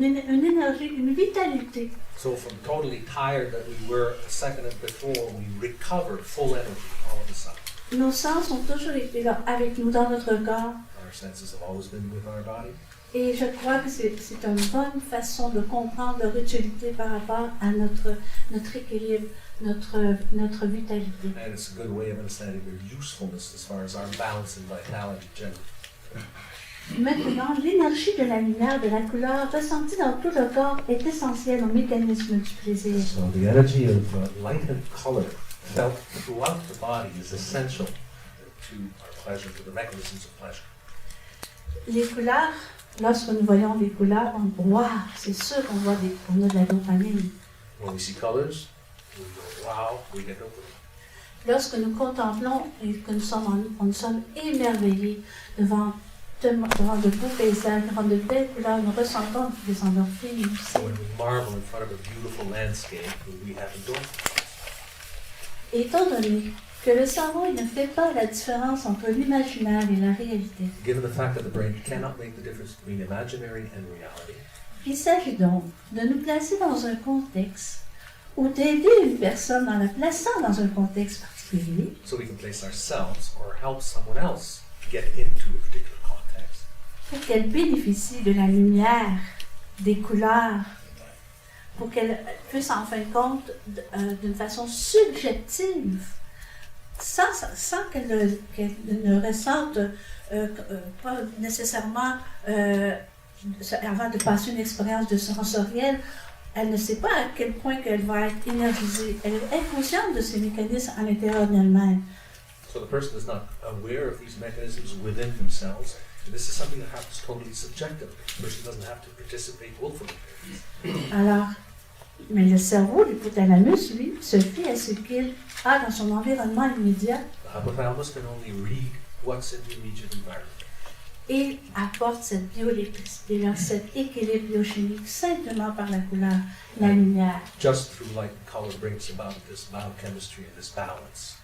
énergie, une vitalité. So from totally tired that we were a second before, we recover full energy all of a sudden. Nos sens ont toujours été là avec nous dans notre corps. Our senses have always been with our body. Et je crois que c'est une bonne façon de comprendre leur utilité par rapport à notre équilibre, notre vitalité. And it's a good way of understanding their usefulness as far as our balance and vitality generally. Maintenant, l'énergie de la lumière, de la couleur ressentie dans tout le corps est essentielle au mécanisme du plaisir. So the energy of light and color felt throughout the body is essential to our pleasure, to the mechanisms of pleasure. Les couleurs, lorsque nous voyons des couleurs, on wow, c'est sûr qu'on voit on a de la dopamine. When we see colors, we go, wow, we get dopamine. Lorsque nous contemplons et que nous sommes émerveillés devant de beaux paysages, devant de belles couleurs, nous ressentons des endorphines aussi. When we marvel in front of a beautiful landscape, we have endorphins. Et étant donné que le cerveau ne fait pas la différence entre l'imaginaire et la réalité, Given the fact that the brain cannot make the difference between imaginary and reality, il s'agit donc de nous placer dans un contexte ou d'aider une personne en la plaçant dans un contexte particulier so we can place ourselves or help someone else get into a particular context, pour qu'elle bénéficie de la lumière, des couleurs, pour qu'elle puisse en fin de compte, d'une façon subjective, sans qu'elle ne ressente pas nécessairement, avant de passer une expérience de sensorielle, elle ne sait pas à quel point qu'elle va être énergisée. Elle est inconsciente de ces mécanismes à l'intérieur d'elle-même. so the person is not aware of these mechanisms within themselves. And this is something that happens totally subjectively. The person doesn't have to participate willfully. Alors, mais le cerveau, l'hypothalamus, lui, se fie à ce qu'il a dans son environnement immédiat The hypothalamus can only read what's in the immediate environment. et apporte cet équilibre biochimique simplement par la couleur, la lumière. Just through light and color brings about this biochemistry and this balance.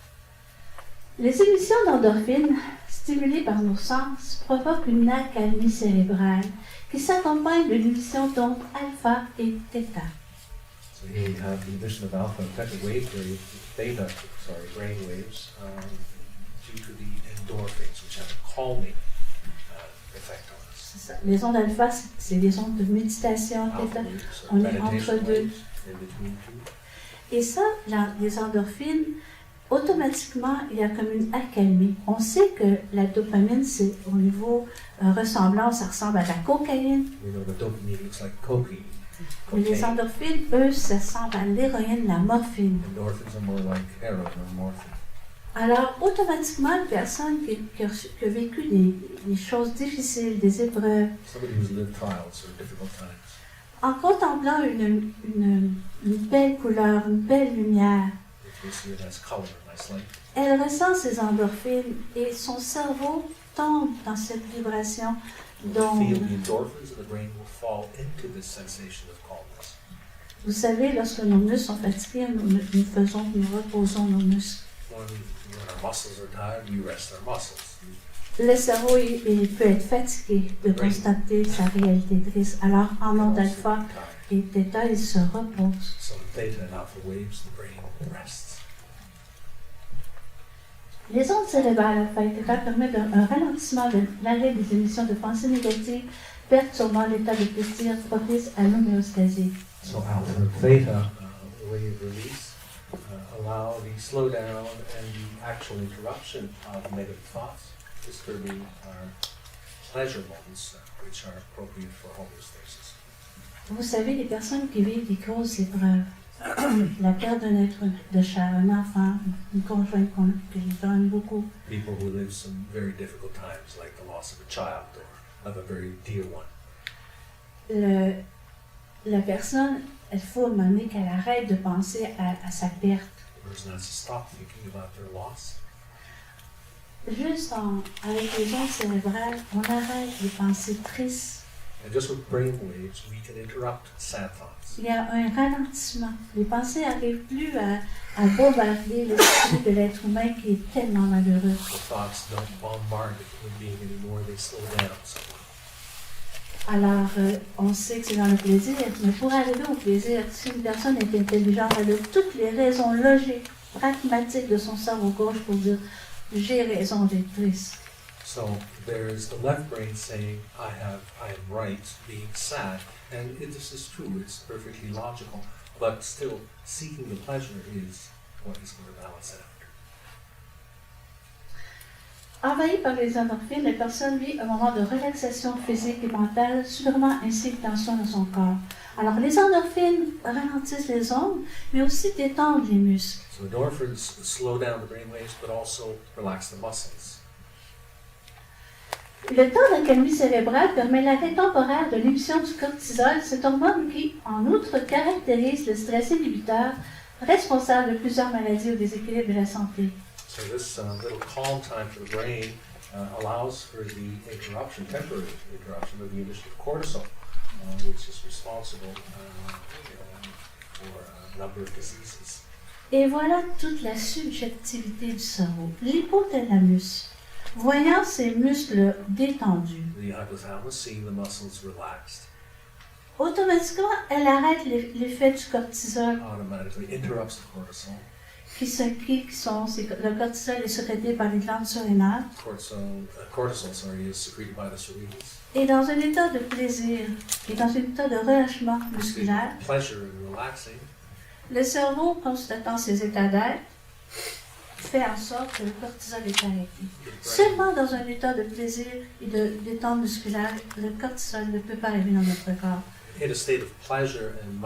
Les émissions d'endorphines, stimulées par nos sens, provoquent une accalmie cérébrale qui s'accompagne d'une émission d'ondes alpha et θ. So here we have the emission of alpha and brain waves, due to the endorphins, which have a calming effect on us. C'est ça. Les ondes alpha, c'est des ondes de méditation, Alpha θ. waves are On est meditation entre deux. waves in between two. Et ça, les endorphines, automatiquement, il y a comme une accalmie. On sait que la dopamine, c'est au niveau ressemblant, ça ressemble à la cocaïne. We know the dopamine looks like cocaine. Mais les endorphines, eux, ça ressemble à l'héroïne, la morphine. Endorphins are more like heroin or morphine. Alors, automatiquement, une personne qui a vécu des choses difficiles, des épreuves, Somebody who's lived trials or difficult times, en contemplant une belle couleur, une belle lumière, if they see a nice color, a nice light, elle ressent ces endorphines et son cerveau tombe dans cette vibration will feel d'onde. the endorphins and the brain will fall into this sensation of calmness. Vous savez, lorsque nos muscles sont fatigués, nous reposons nos muscles. When our muscles are tired, we rest our muscles. Le cerveau il peut être fatigué de constater sa réalité triste. Alors, en ondes alpha et θ, il se repose. So in theta and alpha waves, the brain rests. Les ondes cérébrales alpha et θ permettent un ralentissement de l'arrêt des émissions de pensées négatives, perturbant l'état de plaisir propice à l'homéostasie. So alpha and theta wave release allow the slowdown and the actual interruption of negative thoughts, disturbing our pleasure moments, which are appropriate for homeostasis. Vous savez, les personnes qui vivent des grosses épreuves, la perte d'un être de chair, un enfant, une conjointe que les gens aiment beaucoup, People who live some very difficult times, like the loss of a child or of a very dear one. la personne, il faut demander qu'elle arrête de penser à sa perte. The person has to stop thinking about their loss. Juste avec les ondes cérébrales, on arrête les pensées tristes. And just with brain waves, we can interrupt sad thoughts. Il y a un ralentissement. Les pensées n'arrivent plus à bombarder l'esprit de l'être humain qui est tellement malheureux. The thoughts don't bombard the human being anymore, they slow down somewhat. Alors, on sait que c'est dans le plaisir, mais pour arriver au plaisir, si une personne est intelligente, elle a toutes les raisons logiques, pragmatiques de son cerveau gauche pour dire « j'ai raison d'être triste ». So there's the left brain saying, I am right, being sad, and this is true, it's perfectly logical, but still seeking the pleasure is what is going to balance it out. Envahi par les endorphines, la personne vit un moment de relaxation physique et mentale, soulèvement ainsi que tension dans son corps. Alors, les endorphines ralentissent les ondes, mais aussi détendent les muscles. So endorphins slow down the brain waves, but also relax the muscles. Le temps d'accalmie cérébrale permet l'arrêt temporaire de l'émission du cortisol, cette hormone qui, en outre, caractérise le stress inhibiteur, responsable de plusieurs maladies ou déséquilibres de la santé. So this little calm time for the brain allows for the temporary interruption of the emission of cortisol, which is responsible for a number of diseases. Et voilà toute la subjectivité du cerveau. L'hypothalamus, voyant ses muscles détendus, The hypothalamus, seeing the muscles relaxed, automatiquement, elle arrête l'effet du cortisol. automatically interrupts the cortisol. Le cortisol est sécrété par les glandes surrénales. Cortisol, is secreted by the cerebrus. Et dans un état de plaisir, et dans un état de relâchement musculaire, Pleasure and relaxing. le cerveau, constatant ces états d'être, fait en sorte que le cortisol est arrêté. Seulement dans un état de plaisir et de détente musculaire, le cortisol ne peut pas arriver dans notre corps. In a state of pleasure and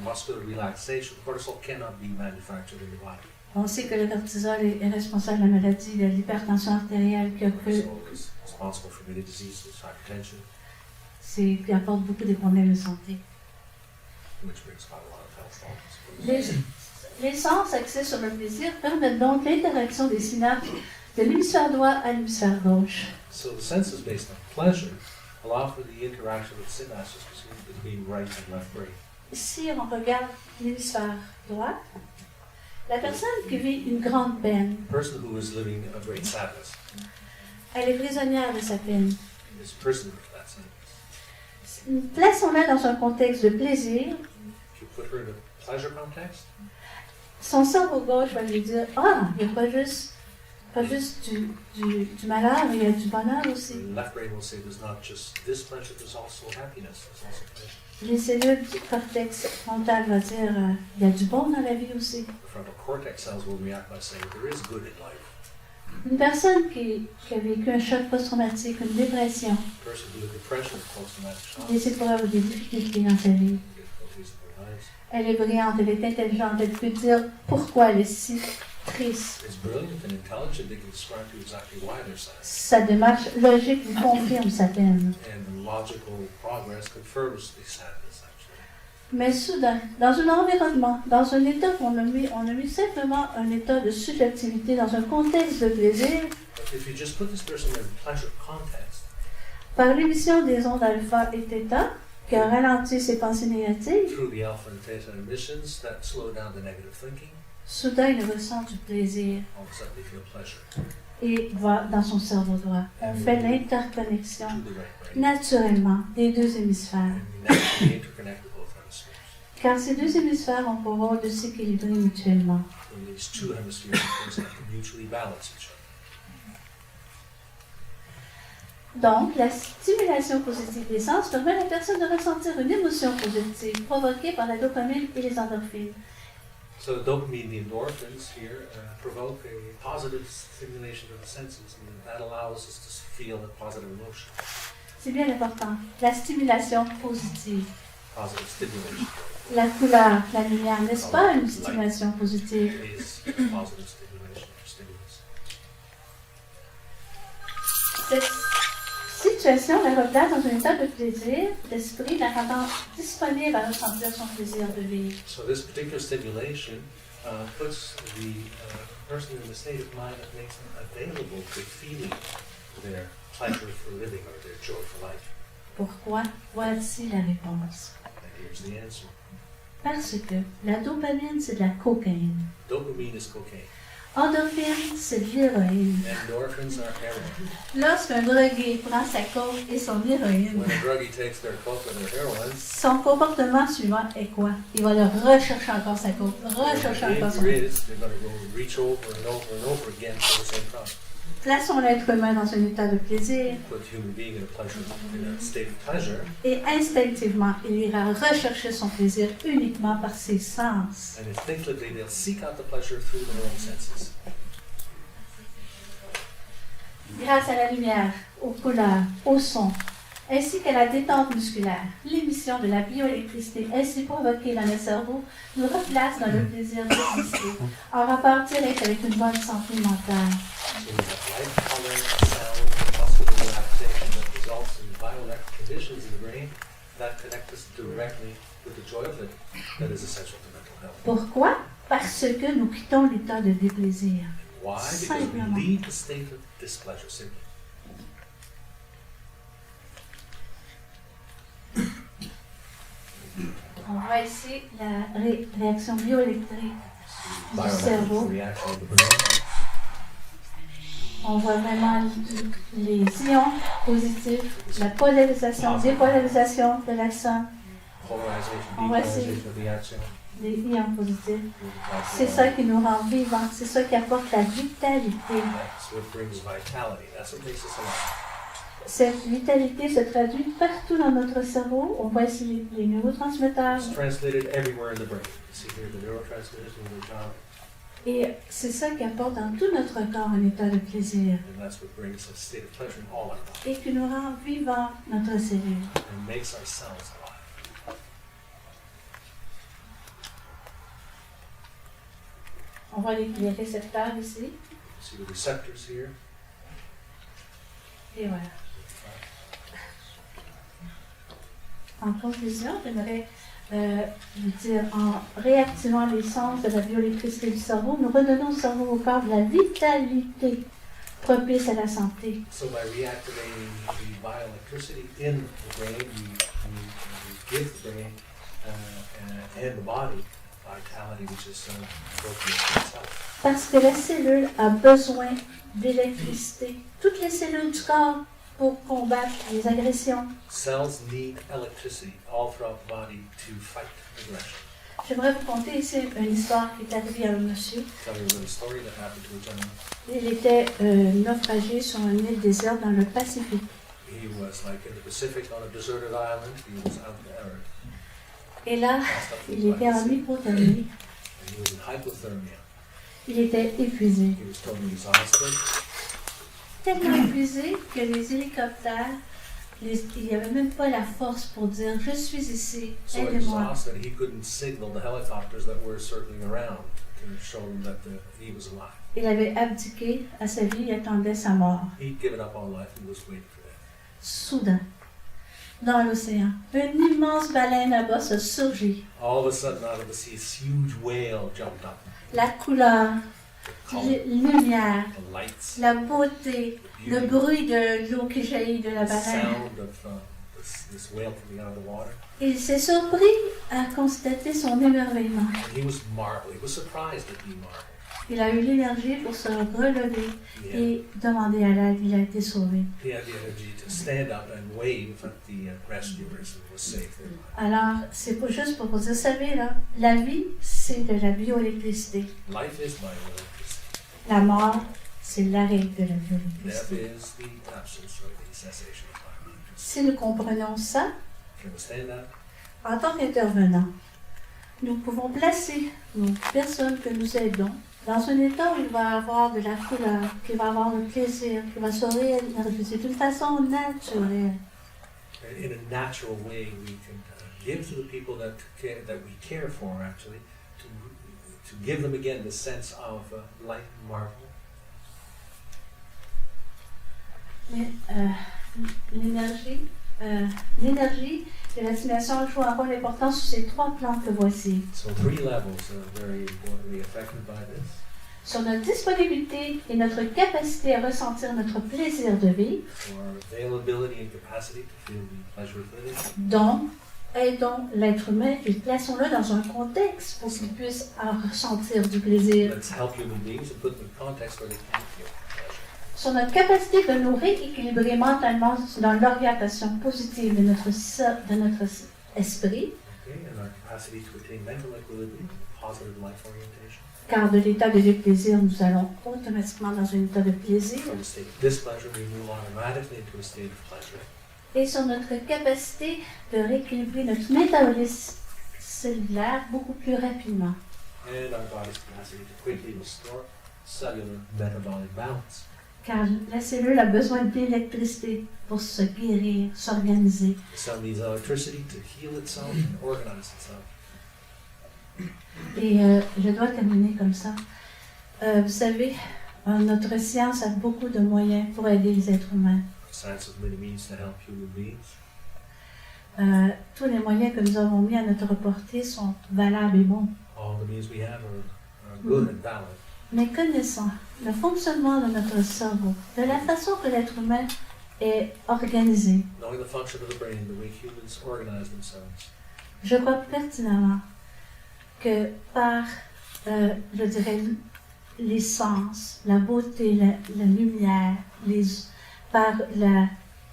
muscular relaxation, cortisol cannot be manufactured in the body. On sait que le cortisol est responsable de la maladie de l'hypertension artérielle qui Cortisol is responsible for many diseases, hypertension, qui apporte beaucoup de problèmes de santé. which brings about a lot of health problems. Les sens axés sur le plaisir permettent donc l'interaction des synapses de l'hémisphère droit à l'hémisphère gauche. So the senses based on pleasure allow for the interaction of synapses between right and left brain. Si on regarde l'hémisphère droit, la personne qui vit une grande peine, A person who is living a great sadness elle est prisonnière de sa peine. is prisoner of that sadness. Plaçons-la dans un contexte de plaisir. If you put her in a pleasure context, Son cerveau gauche va lui dire: ah, il n'y a pas juste du malheur, il y a du bonheur aussi. the left brain will say there's not just this pleasure, there's also happiness, there's also pleasure. Les cellules du cortex frontal vont dire: il y a du bon dans la vie aussi. The frontal cortex cells will react by saying there is good in life. Une personne qui a vécu un choc post-traumatique, une dépression, A person who has depression, post-traumatic shock, des épreuves ou des difficultés dans sa vie, difficulties in their lives, elle est brillante, elle est intelligente, elle peut dire pourquoi elle est si triste. is brilliant and intelligent, they can describe to you exactly why they're sad. Sa démarche logique lui confirme sa peine. And the logical progress confirms the sadness, actually. Mais soudain, dans un environnement, dans un état qu'on a mis simplement un état de subjectivité, dans un contexte de plaisir, But if you just put this person in a pleasure context, par l'émission des ondes alpha et theta, qui a ralenti ses pensées négatives, through the alpha and theta emissions that slow down the negative thinking, soudain il ressent du plaisir all of a sudden they feel pleasure et va dans son cerveau droit. On fait l'interconnexion to the right brain. naturellement des deux hémisphères, And you naturally interconnect with both hemispheres. car ces deux hémisphères ont pour rôle de s'équilibrer mutuellement. And these two hemispheres, of course, have to mutually balance each other. Donc, la stimulation positive des sens permet à la personne de ressentir une émotion positive provoquée par la dopamine et les endorphines. So the dopamine, the endorphins here provoke a positive stimulation of the senses, and that allows us to feel a positive emotion, C'est bien important. La stimulation positive. positive stimulation. La couleur, la lumière, n'est-ce pas une stimulation positive? It is a positive stimulation or stimulus. Cette situation la replace dans un état de plaisir d'esprit, la rendant disponible à ressentir son plaisir de vivre. So this particular stimulation puts the person in a state of mind that makes them available to feeling their pleasure for living or their joy for life. Pourquoi? Voici la réponse. And here's the answer. Parce que la dopamine, c'est de la cocaïne. Dopamine is cocaine. Endorphine, c'est de l'héroïne. Endorphins are heroin. Lorsqu'un drogué prend sa coke et son héroïne, When a druggie takes their coke and their heroin, son comportement suivant est quoi? Il va le rechercher encore sa coke, rechercher the encore son behavior is they're going to go reach over and over again for the same product. Plaçons l'être humain dans un état de plaisir Put human being in a state of pleasure, et instinctivement, il ira rechercher son plaisir uniquement par ses sens. and instinctively they'll seek out the pleasure through their own senses. grâce à la lumière, aux couleurs, au son, ainsi qu'à la détente musculaire. L'émission de la bioélectricité ainsi provoquée dans le cerveau nous replace dans le plaisir d'exister, en rapport direct avec une bonne santé mentale. So we have light, color, sound, muscular relaxation that results in bioelectric conditions in the brain that connect us directly with the joy of living that is essential to mental health. Pourquoi? Parce que nous quittons l'état de déplaisir. Why? Because Simplement. we leave the state of displeasure simply. On voit ici la réaction bioélectrique du cerveau. Bioelectric reaction of the brain. On voit vraiment les ions positifs, la polarisation, dépolarisation de la somme, Polarization, On va depolarization of the action. des ions positifs. C'est ça qui nous rend vivants, c'est ça qui apporte la vitalité. That's what brings vitality. That's what makes us alive. Cette vitalité se traduit partout dans notre cerveau. On voit ici les neurotransmetteurs. It's translated everywhere in the brain. You see here the neurotransmitters and the job, Et c'est ça qui apporte dans tout notre corps un état de plaisir and that's what brings a state of pleasure in all our body et qui nous rend vivants, notre cellule. and makes our cells alive. On voit les récepteurs ici. You see the receptors here. Et voilà. En conclusion, j'aimerais vous dire, en réactivant les sens de la bioélectricité du cerveau, nous redonnons au cerveau au corps de la vitalité propice à la santé. So by reactivating the bioelectricity in the brain, we give the brain and the body vitality, which is appropriate for itself. Parce que la cellule a besoin d'électricité. Toutes les cellules du corps pour combattre les agressions. Cells need electricity all throughout the body to fight aggression. J'aimerais vous conter ici une histoire qui est arrivée à un monsieur. Tell you a little story that happened to a gentleman. Il était naufragé sur une île déserte dans le Pacifique. He was like in the Pacific on a deserted island. He was out there, Et là, cast up to il the était en black sea, hypothermie. and he was in hypothermia. Il était épuisé. He was totally exhausted. Tellement épuisé que les hélicoptères, il n'y avait même pas la force pour dire « Je suis ici, So aidez-moi exhausted he couldn't signal the helicopters that were circling around to show him that he was alive. ». Il avait abdiqué à sa vie, il attendait sa mort. He'd given up on life and was waiting for death. Soudain, dans l'océan, une immense baleine à bosse a surgi. All of a sudden, out of the sea, this huge whale jumped up. La couleur, The color, la lumière, the lights, la beauté, the le beauty, bruit de l'eau qui jaillit de la the baleine. sound of this whale coming out of the water. Il s'est surpris à constater son émerveillement. And he was marveled. He was surprised at being marveled. Il a eu l'énergie pour se relever He had, et demander à l'aide. Il a été sauvé. he had the energy to stand up and wave at the rescuers and was saved their life. Alors, c'est pas juste pour vous dire, vous savez, là, la vie, c'est de la bioélectricité. Life is bioelectricity. La mort, c'est l'arrêt de la Death bioélectricité. is the absence or the cessation of bioelectricity. Si nous comprenons ça, Can you understand that? en tant qu'intervenants, nous pouvons placer nos personnes que nous aidons dans un état où il va avoir de la couleur, qu'il va avoir le plaisir, qu'il va se réénergiser d'une façon naturelle. In a natural way, we can give to the people that we care for, actually, to give them again the sense of light and marvel. Mais l'énergie et la stimulation jouent un rôle important sur ces trois plans que voici. So 3 levels are very importantly affected by this. Sur notre disponibilité et notre capacité à ressentir notre plaisir de vivre, So our availability and capacity to feel the pleasure of living. donc aidons l'être humain et plaçons-le dans un contexte pour qu'il puisse en ressentir du plaisir. Let's help human beings and put them in context where they can feel pleasure. Sur notre capacité de nous rééquilibrer mentalement dans l'orientation positive de notre esprit, Okay, and our capacity to attain mental equilibrium, positive life orientation. car de l'état de déplaisir, nous allons automatiquement dans un état de plaisir, From a state of displeasure, we move automatically into a state of pleasure. et sur notre capacité de rééquilibrer notre métabolisme cellulaire beaucoup plus rapidement. And our body's capacity to quickly restore cellular metabolic balance. car la cellule a besoin d'électricité pour se guérir, s'organiser. The cell needs electricity to heal itself and organize itself. Et je dois terminer comme ça. Vous savez, notre science a beaucoup de moyens pour aider les êtres humains. Science has many means to help human beings. Tous les moyens que nous avons mis à notre portée sont valables et bons. All the means we have are good and valid. Mais connaissant le fonctionnement de notre cerveau, de la façon que l'être humain est organisé, Knowing the function of the brain, the way humans organize themselves, je crois pertinemment que par, je dirais, les sens, la beauté, la lumière, par la,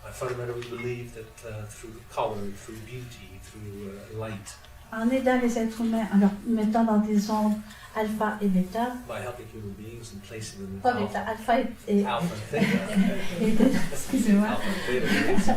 I fundamentally believe that through color, through beauty, through light, en aidant les êtres humains, en leur mettant dans des ondes alpha et bêta, by helping human beings and placing them in pas bêta, alpha et, alpha and theta, et bêta, excusez-moi, alpha and theta waves,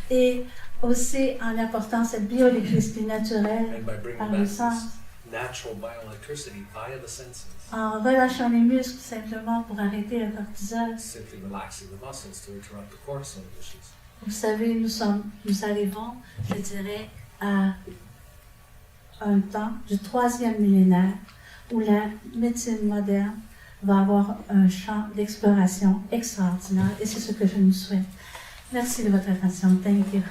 et aussi en apportant cette bioélectricité naturelle and by bringing par back le this sens, natural bioelectricity via the senses, en relâchant les muscles simplement pour arrêter le cortisol. simply relaxing the muscles to interrupt the cortisol emissions. Vous savez, nous arrivons, je dirais, à un temps du 3e millénaire où la médecine moderne va avoir un champ d'exploration extraordinaire et c'est ce que je nous souhaite. Merci de votre attention. Thank you.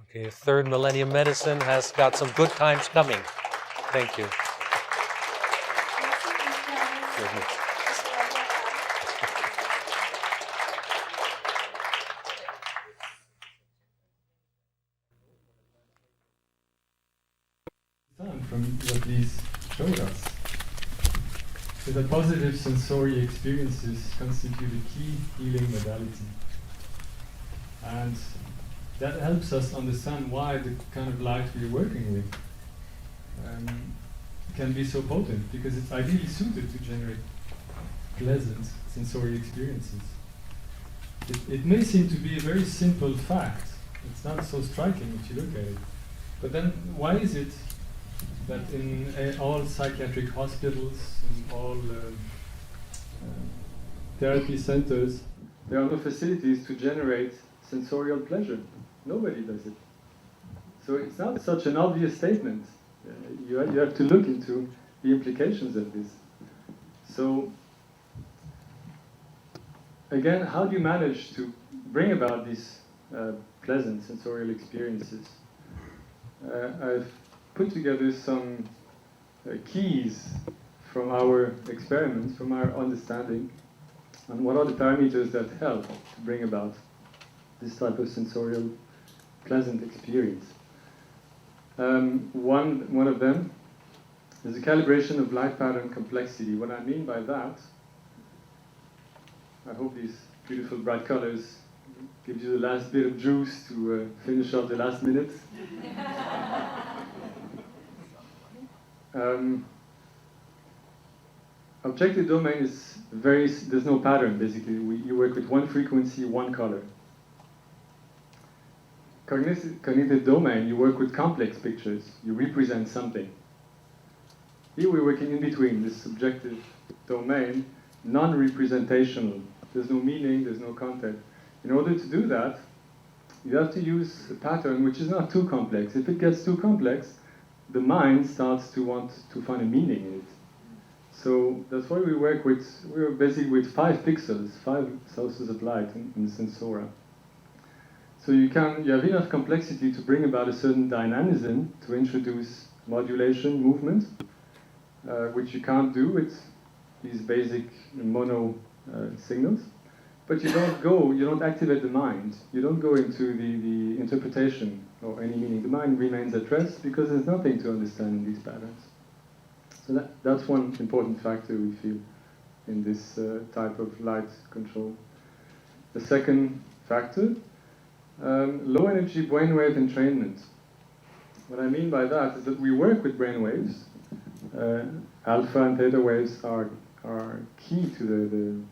Okay, third millennium medicine has got some good times coming. Thank you. From what these showed us, so the positive sensory experiences constitute a key healing modality, and that helps us understand why the kind of light we're working with can be so potent, because it's ideally suited to generate pleasant sensory experiences. It may seem to be a very simple fact, it's not so striking if you look at it, but then why is it that in all psychiatric hospitals, in all therapy centers, there are no facilities to generate sensorial pleasure? Nobody does it. So it's not such an obvious statement. You have to look into the implications of this. So again, how do you manage to bring about these pleasant sensorial experiences? I've put together some keys from our experiments, from our understanding, and what are the parameters that help to bring about this type of sensorial pleasant experience. One of them is the calibration of light pattern complexity. What I mean by that, I hope these beautiful bright colors give you the last bit of juice to finish off the last minute. Objective domain is there's no pattern basically. You work with one frequency, one color. Cognitive domain, you work with complex pictures. You represent something. Here we're working in between this subjective domain, non-representational. There's no meaning, there's no content. In order to do that, you have to use a pattern which is not too complex. If it gets too complex, the mind starts to want to find a meaning in it. So that's why we're basically with 5 pixels, 5 sources of light in the sensora. So you have enough complexity to bring about a certain dynamism to introduce modulation, movement, which you can't do with these basic mono signals. But you don't activate the mind. You don't go into the interpretation or any meaning. The mind remains at rest because there's nothing to understand in these patterns. So that's one important factor we feel in this type of light control. The second factor, low energy brainwave entrainment. What I mean by that is that we work with brainwaves. Alpha and theta waves are key to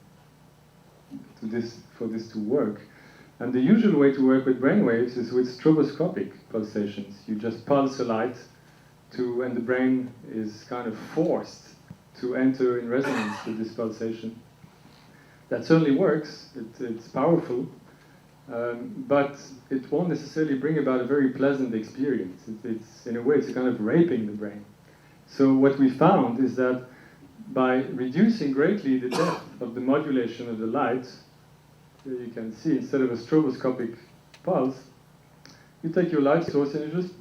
for this to work. And the usual way to work with brainwaves is with stroboscopic pulsations. You just pulse a light and the brain is kind of forced to enter in resonance with this pulsation. that certainly works, it's powerful, but it won't necessarily bring about a very pleasant experience. It's in a way, it's kind of raping the brain. So what we found is that by reducing greatly the depth of the modulation of the light, here you can see instead of a stroboscopic pulse, you take your light source and you just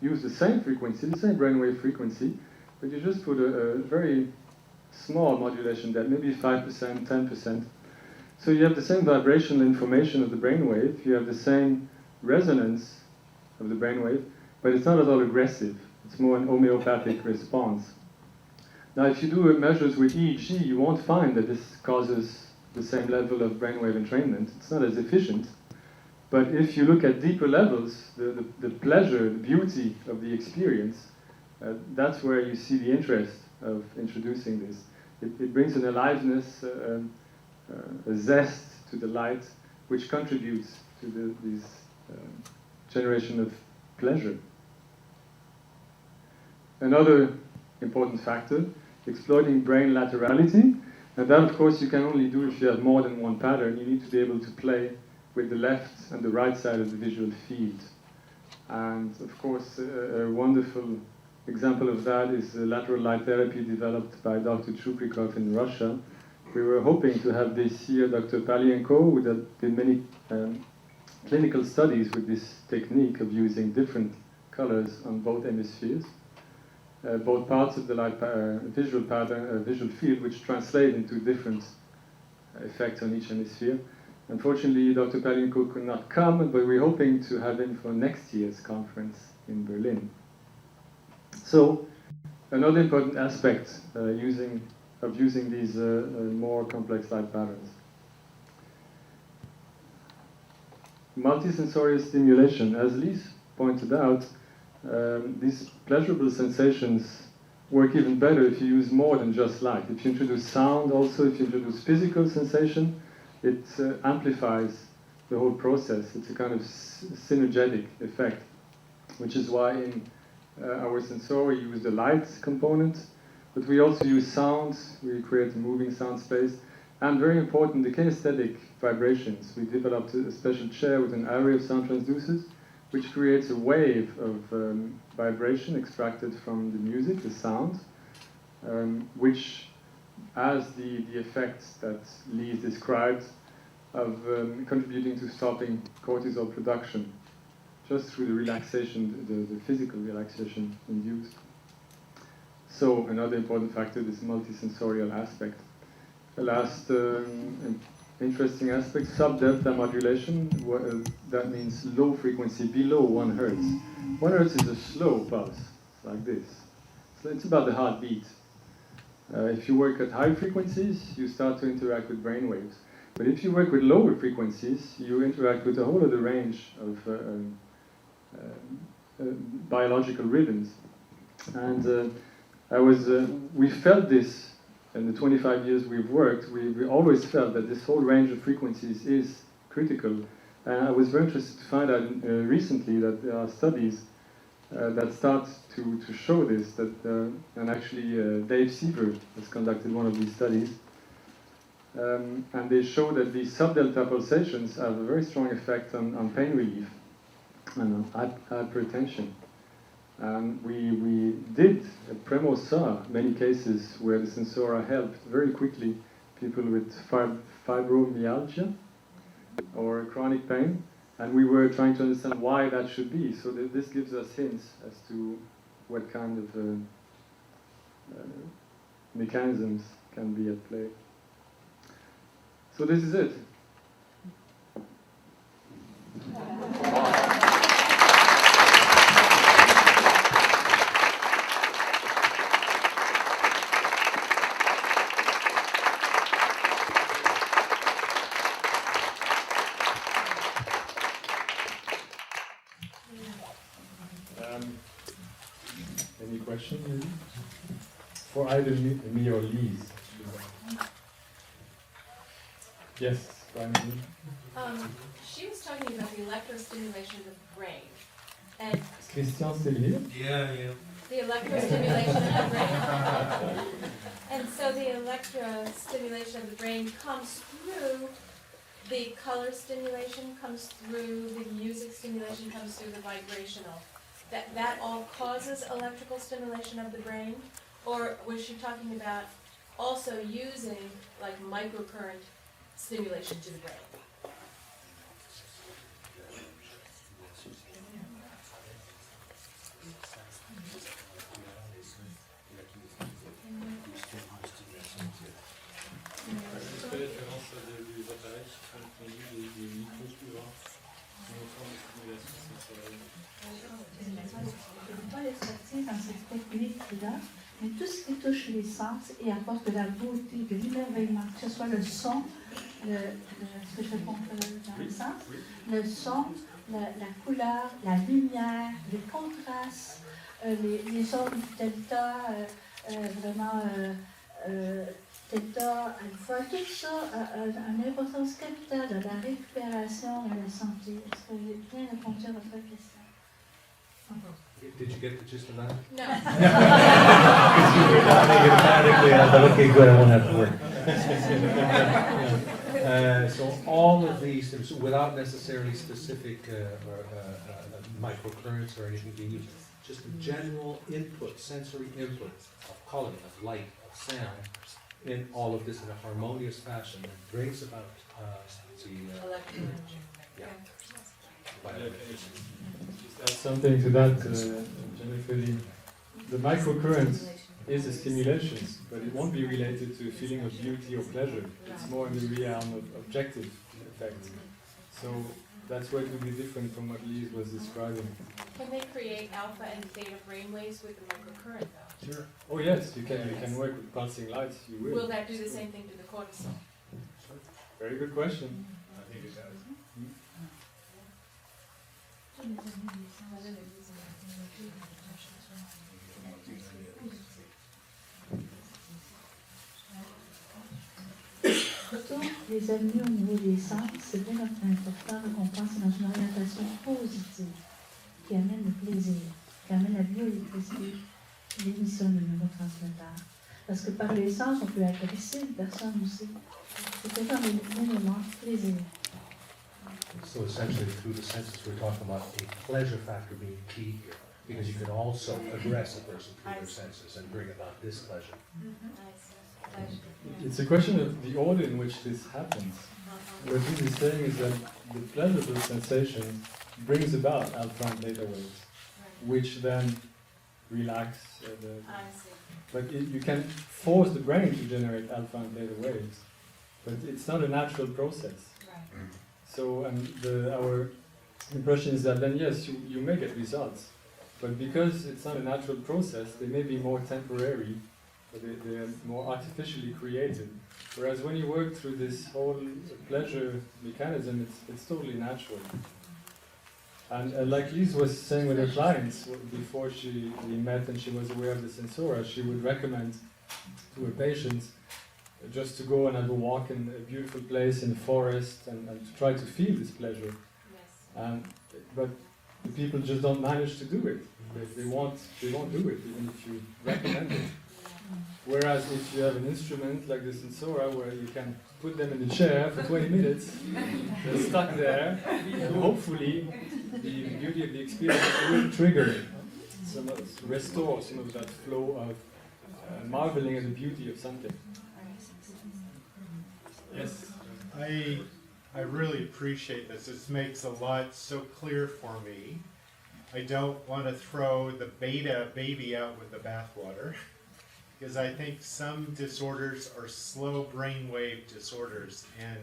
use the same frequency, the same brainwave frequency, but you just put a very small modulation depth, maybe 5%, 10%. So you have the same vibrational information of the brainwave, you have the same resonance of the brainwave, but it's not at all aggressive. It's more an homeopathic response. Now, if you do measures with EEG, you won't find that this causes the same level of brainwave entrainment. It's not as efficient. But if you look at deeper levels, the pleasure, the beauty of the experience, that's where you see the interest of introducing this. It brings an aliveness, a zest to the light, which contributes to this generation of pleasure. Another important factor, exploiting brain laterality. And that, of course, you can only do if you have more than one pattern. You need to be able to play with the left and the right side of the visual field. And, of course, a wonderful example of that is the lateral light therapy developed by Dr. Chuprikov in Russia. We were hoping to have this year Dr. Palienko, who did many clinical studies with this technique of using different colors on both hemispheres. Both parts of the light visual pattern, visual field, which translate into different effects on each hemisphere. Unfortunately, Dr. Palienko could not come, but we're hoping to have him for next year's conference in Berlin. So, another important aspect of using these more complex light patterns. Multisensorial stimulation, as Lise pointed out, these pleasurable sensations work even better if you use more than just light. If you introduce sound also, if you introduce physical sensation, it amplifies the whole process. It's a kind of synergetic effect, which is why in our sensor we use the light component, but we also use sound. We create a moving sound space, and very important, the kinesthetic vibrations. We developed a special chair with an array of sound transducers, which creates a wave of vibration extracted from the music, the sound, which has the effects that Lise described of contributing to stopping cortisol production, just through the relaxation, the physical relaxation induced. So another important factor, this multisensorial aspect. The last interesting aspect, sub-delta modulation, that means low frequency, below 1 hertz. 1 hertz is a slow pulse, like this. So it's about the heartbeat. If you work at high frequencies, you start to interact with brain waves. But if you work with lower frequencies, you interact with a whole other range of biological rhythms. And we felt this in the 25 years we've worked. We always felt that this whole range of frequencies is critical. And I was very interested to find out recently that there are studies that start to show this, and actually Dave Siever has conducted one of these studies, and they show that these sub-delta pulsations have a very strong effect on pain relief and on hypertension. We did at Premo saw many cases where the Sensora helped very quickly people with fibromyalgia or chronic pain, and we were trying to understand why that should be. So this gives us hints as to what kind of mechanisms can be at play. So this is it. Any questions maybe? For either me or Lise? Yes, Brian. She was talking about the electrostimulation of the brain. And Christian still here? Yeah. the electrostimulation of the brain. And so the electrostimulation of the brain comes through the color stimulation, comes through the music stimulation, comes through the vibrational. That all causes electrical stimulation of the brain? Or was she talking about also using like microcurrent stimulation to the brain? Je fais référence à des appareils qui sont conduits des micro-courants qui ont une forme de stimulation sensorielle. Je n'ai pas l'expertise dans cette technique-là, mais tout ce qui touche les sens et apporte de la beauté, de l'émerveillement, que ce soit le son, ce que je réponds dans le sens, le son, la couleur, la lumière, les contrastes, les zones delta, vraiment theta, alpha, tout ça a une importance capitale dans la récupération et la santé. Est-ce que j'ai bien répondu à votre question? Did you get the gist of that? No. Automatically, I thought, okay, good, I won't have to work. So all of these, so without necessarily specific microcurrents or anything being used, just a general input, sensory input of color, of light, of sound, in all of this in a harmonious fashion that brings about the Electro. vibration. Just add something to that, Jennifer. The microcurrent is a stimulation, but it won't be related to a feeling of beauty or pleasure. It's more in the realm of objective effect. So that's where it will be different from what Lise was describing. Can they create alpha and theta brainwaves with the microcurrent though? Sure. Oh yes, you can work with pulsing lights. You will. Will that do the same thing to the cortisol? Very good question. I think it does. Surtout les avenues au niveau des sens, c'est bien important qu'on pense dans une orientation positive qui amène le plaisir, qui amène la bioélectricité, l'émission de neurotransmetteurs. Parce que par les sens, on peut agresser une personne aussi. C'est toujours un élément plaisir. So essentially, through the senses, we're talking about a pleasure factor being key here, because you can also aggress a person through their senses and bring about displeasure. It's a question of the order in which this happens. What he is saying is that the pleasurable sensation brings about alpha and beta waves, which then relax. I see. But you can force the brain to generate alpha and beta waves, but it's not a natural process. Right. So our impression is that then yes, you may get results, but because it's not a natural process, they may be more temporary, but they're more artificially created. Whereas when you work through this whole pleasure mechanism, it's totally natural. And like Lise was saying with her clients, before we met and she was aware of the sensora, she would recommend to her patients just to go and have a walk in a beautiful place in the forest and to try to feel this pleasure. Yes. But the people just don't manage to do it. They won't do it even if you recommend it. Whereas if you have an instrument like the sensora where you can put them in the chair for 20 minutes, they're stuck there, and hopefully the beauty of the experience will trigger restore some of that flow of marveling at the beauty of something. Yes? I really appreciate this. This makes a lot so clear for me. I don't want to throw the beta baby out with the bathwater, because I think some disorders are slow brainwave disorders, and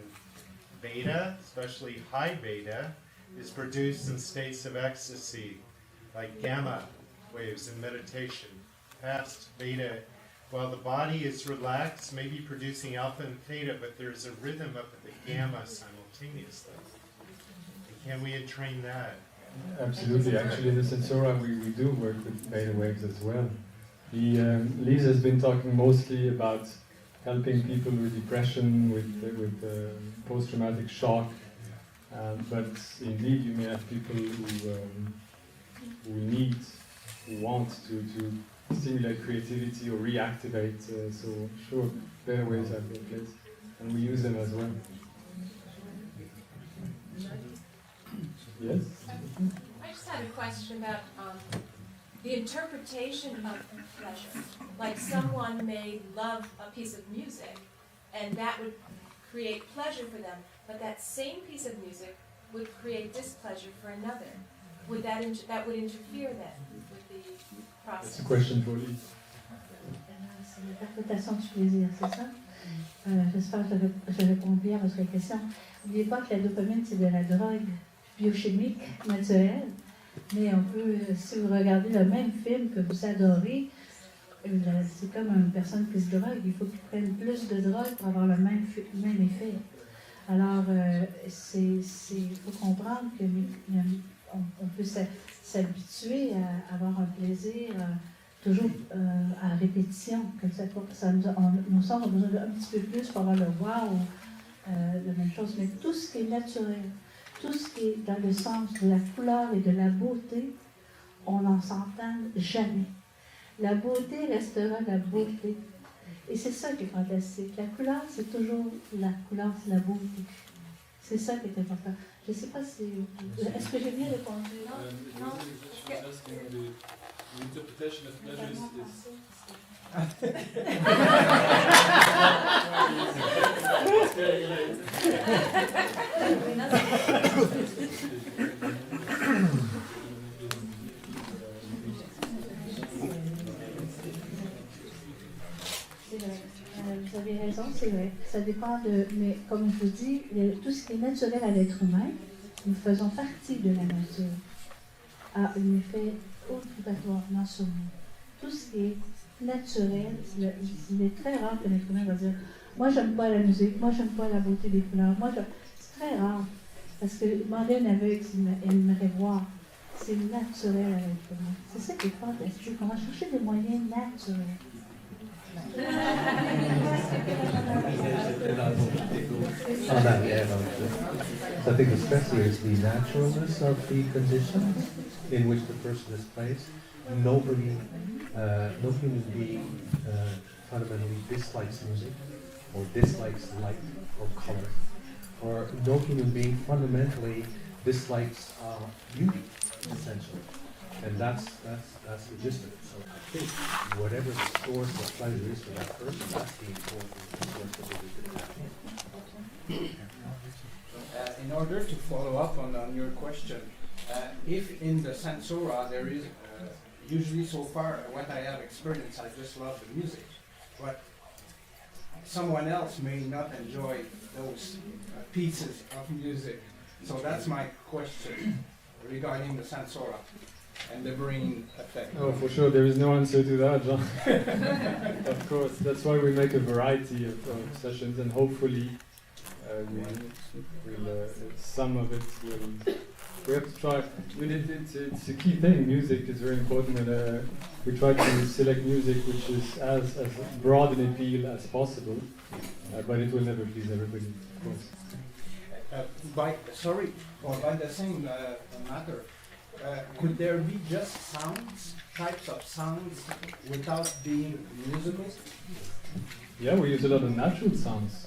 beta, especially high beta, is produced in states of ecstasy, like gamma waves in meditation. Past beta, while the body is relaxed, maybe producing alpha and theta, but there's a rhythm up at the gamma simultaneously. Can we entrain that? Absolutely. Actually, in the sensora, we do work with beta waves as well. Lise has been talking mostly about helping people with depression, with post-traumatic shock, but indeed you may have people who want to stimulate creativity or reactivate. So sure, better ways have their place, and we use them as well. Yes? I just had a question about the interpretation of pleasure. Like someone may love a piece of music, and that would create pleasure for them, but that same piece of music would create displeasure for another. Would that would interfere then with the process? That's a question for Lee. C'est l'interprétation du plaisir, c'est ça? J'espère que je réponds bien à votre question. N'oubliez pas que la dopamine, c'est de la drogue biochimique, naturelle. Mais on peut, si vous regardez le même film que vous adorez, c'est comme une personne qui se drogue. Il faut qu'il prenne plus de drogue pour avoir le même effet. Alors, il faut comprendre qu'on peut s'habituer à avoir un plaisir toujours à répétition. Que nos sens ont besoin d'un petit peu plus pour avoir le wow, la même chose. Mais tout ce qui est naturel, tout ce qui est dans le sens de la couleur et de la beauté, on n'en s'entend jamais. La beauté restera la beauté. Et c'est ça qui est fantastique. La couleur, c'est toujours la couleur, c'est la beauté. C'est ça qui est important. Je ne sais pas si... Est-ce que j'ai bien répondu? Non. Interpretation of pleasure is C'est vrai. Vous avez raison, c'est vrai. Ça dépend de... Mais comme je vous dis, tout ce qui est naturel à l'être humain, nous faisons partie de la nature, a un effet obligatoirement sur nous. Tout ce qui est naturel, il est très rare que l'être humain va dire « Moi, j'aime pas la musique, moi, j'aime pas la beauté des couleurs. » C'est très rare. Parce que demander à un aveugle s'il aimerait voir, c'est naturel à l'être humain. C'est ça qui est fantastique. On va chercher des moyens naturels. On that, yeah, no, so I think the stressor is the naturalness of the conditions in which the person is placed. Nobody, no human being fundamentally dislikes music, or dislikes light or color, or no human being fundamentally dislikes beauty, essentially. And that's the gist of it. So I think whatever the source of pleasure is for that person, that's the important source that we need to tap in. In order to follow up on your question, if in the Sensora there is, usually so far what I have experienced, I just love the music, but someone else may not enjoy those pieces of music. So that's my question regarding the Sensora and the brain effect. Oh, for sure, there is no answer to that, John. Of course, that's why we make a variety of sessions, and hopefully some of it will. We have to try. I mean, it's a key thing. Music is very important, and we try to select music which is as broad an appeal as possible, but it will never please everybody, of course. By the same matter, could there be just types of sounds without being musical? Yeah, we use a lot of natural sounds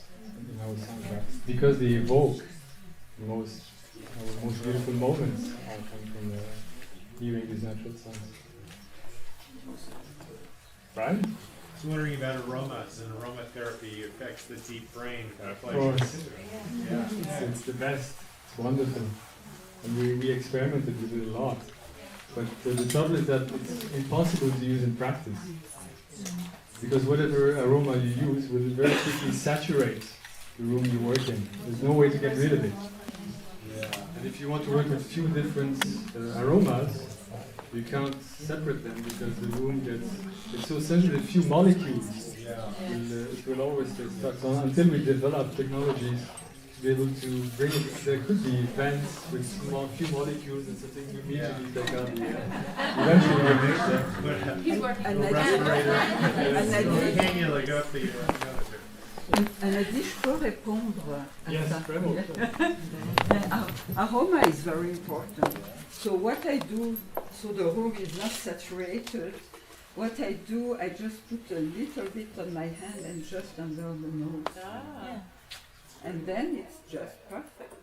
in our soundtracks because they evoke the most beautiful moments from hearing these natural sounds. Brian? I was wondering about aromas, and aromatherapy affects the deep brain Of pleasure. course. Yeah. It's the best. It's wonderful. And we experimented with it a lot. But the trouble is that it's impossible to use in practice. Because whatever aroma you use will very quickly saturate the room you work in. There's no way to get rid of it. And if you want to work with few different aromas, you can't separate them because the room it's so sensitive, few molecules. It will always stay stuck. So until we develop technologies to be able to bring it, there could be vents with few molecules and something you immediately take out the eventually we'll mix them. He's working. Cannula got the Anadi, je peux répondre à Yes, ça. very well. Aroma is very important. So what I do, so the room is not saturated, what I do, I just put a little bit on my hand and just under the nose. Ah. And then it's just perfect.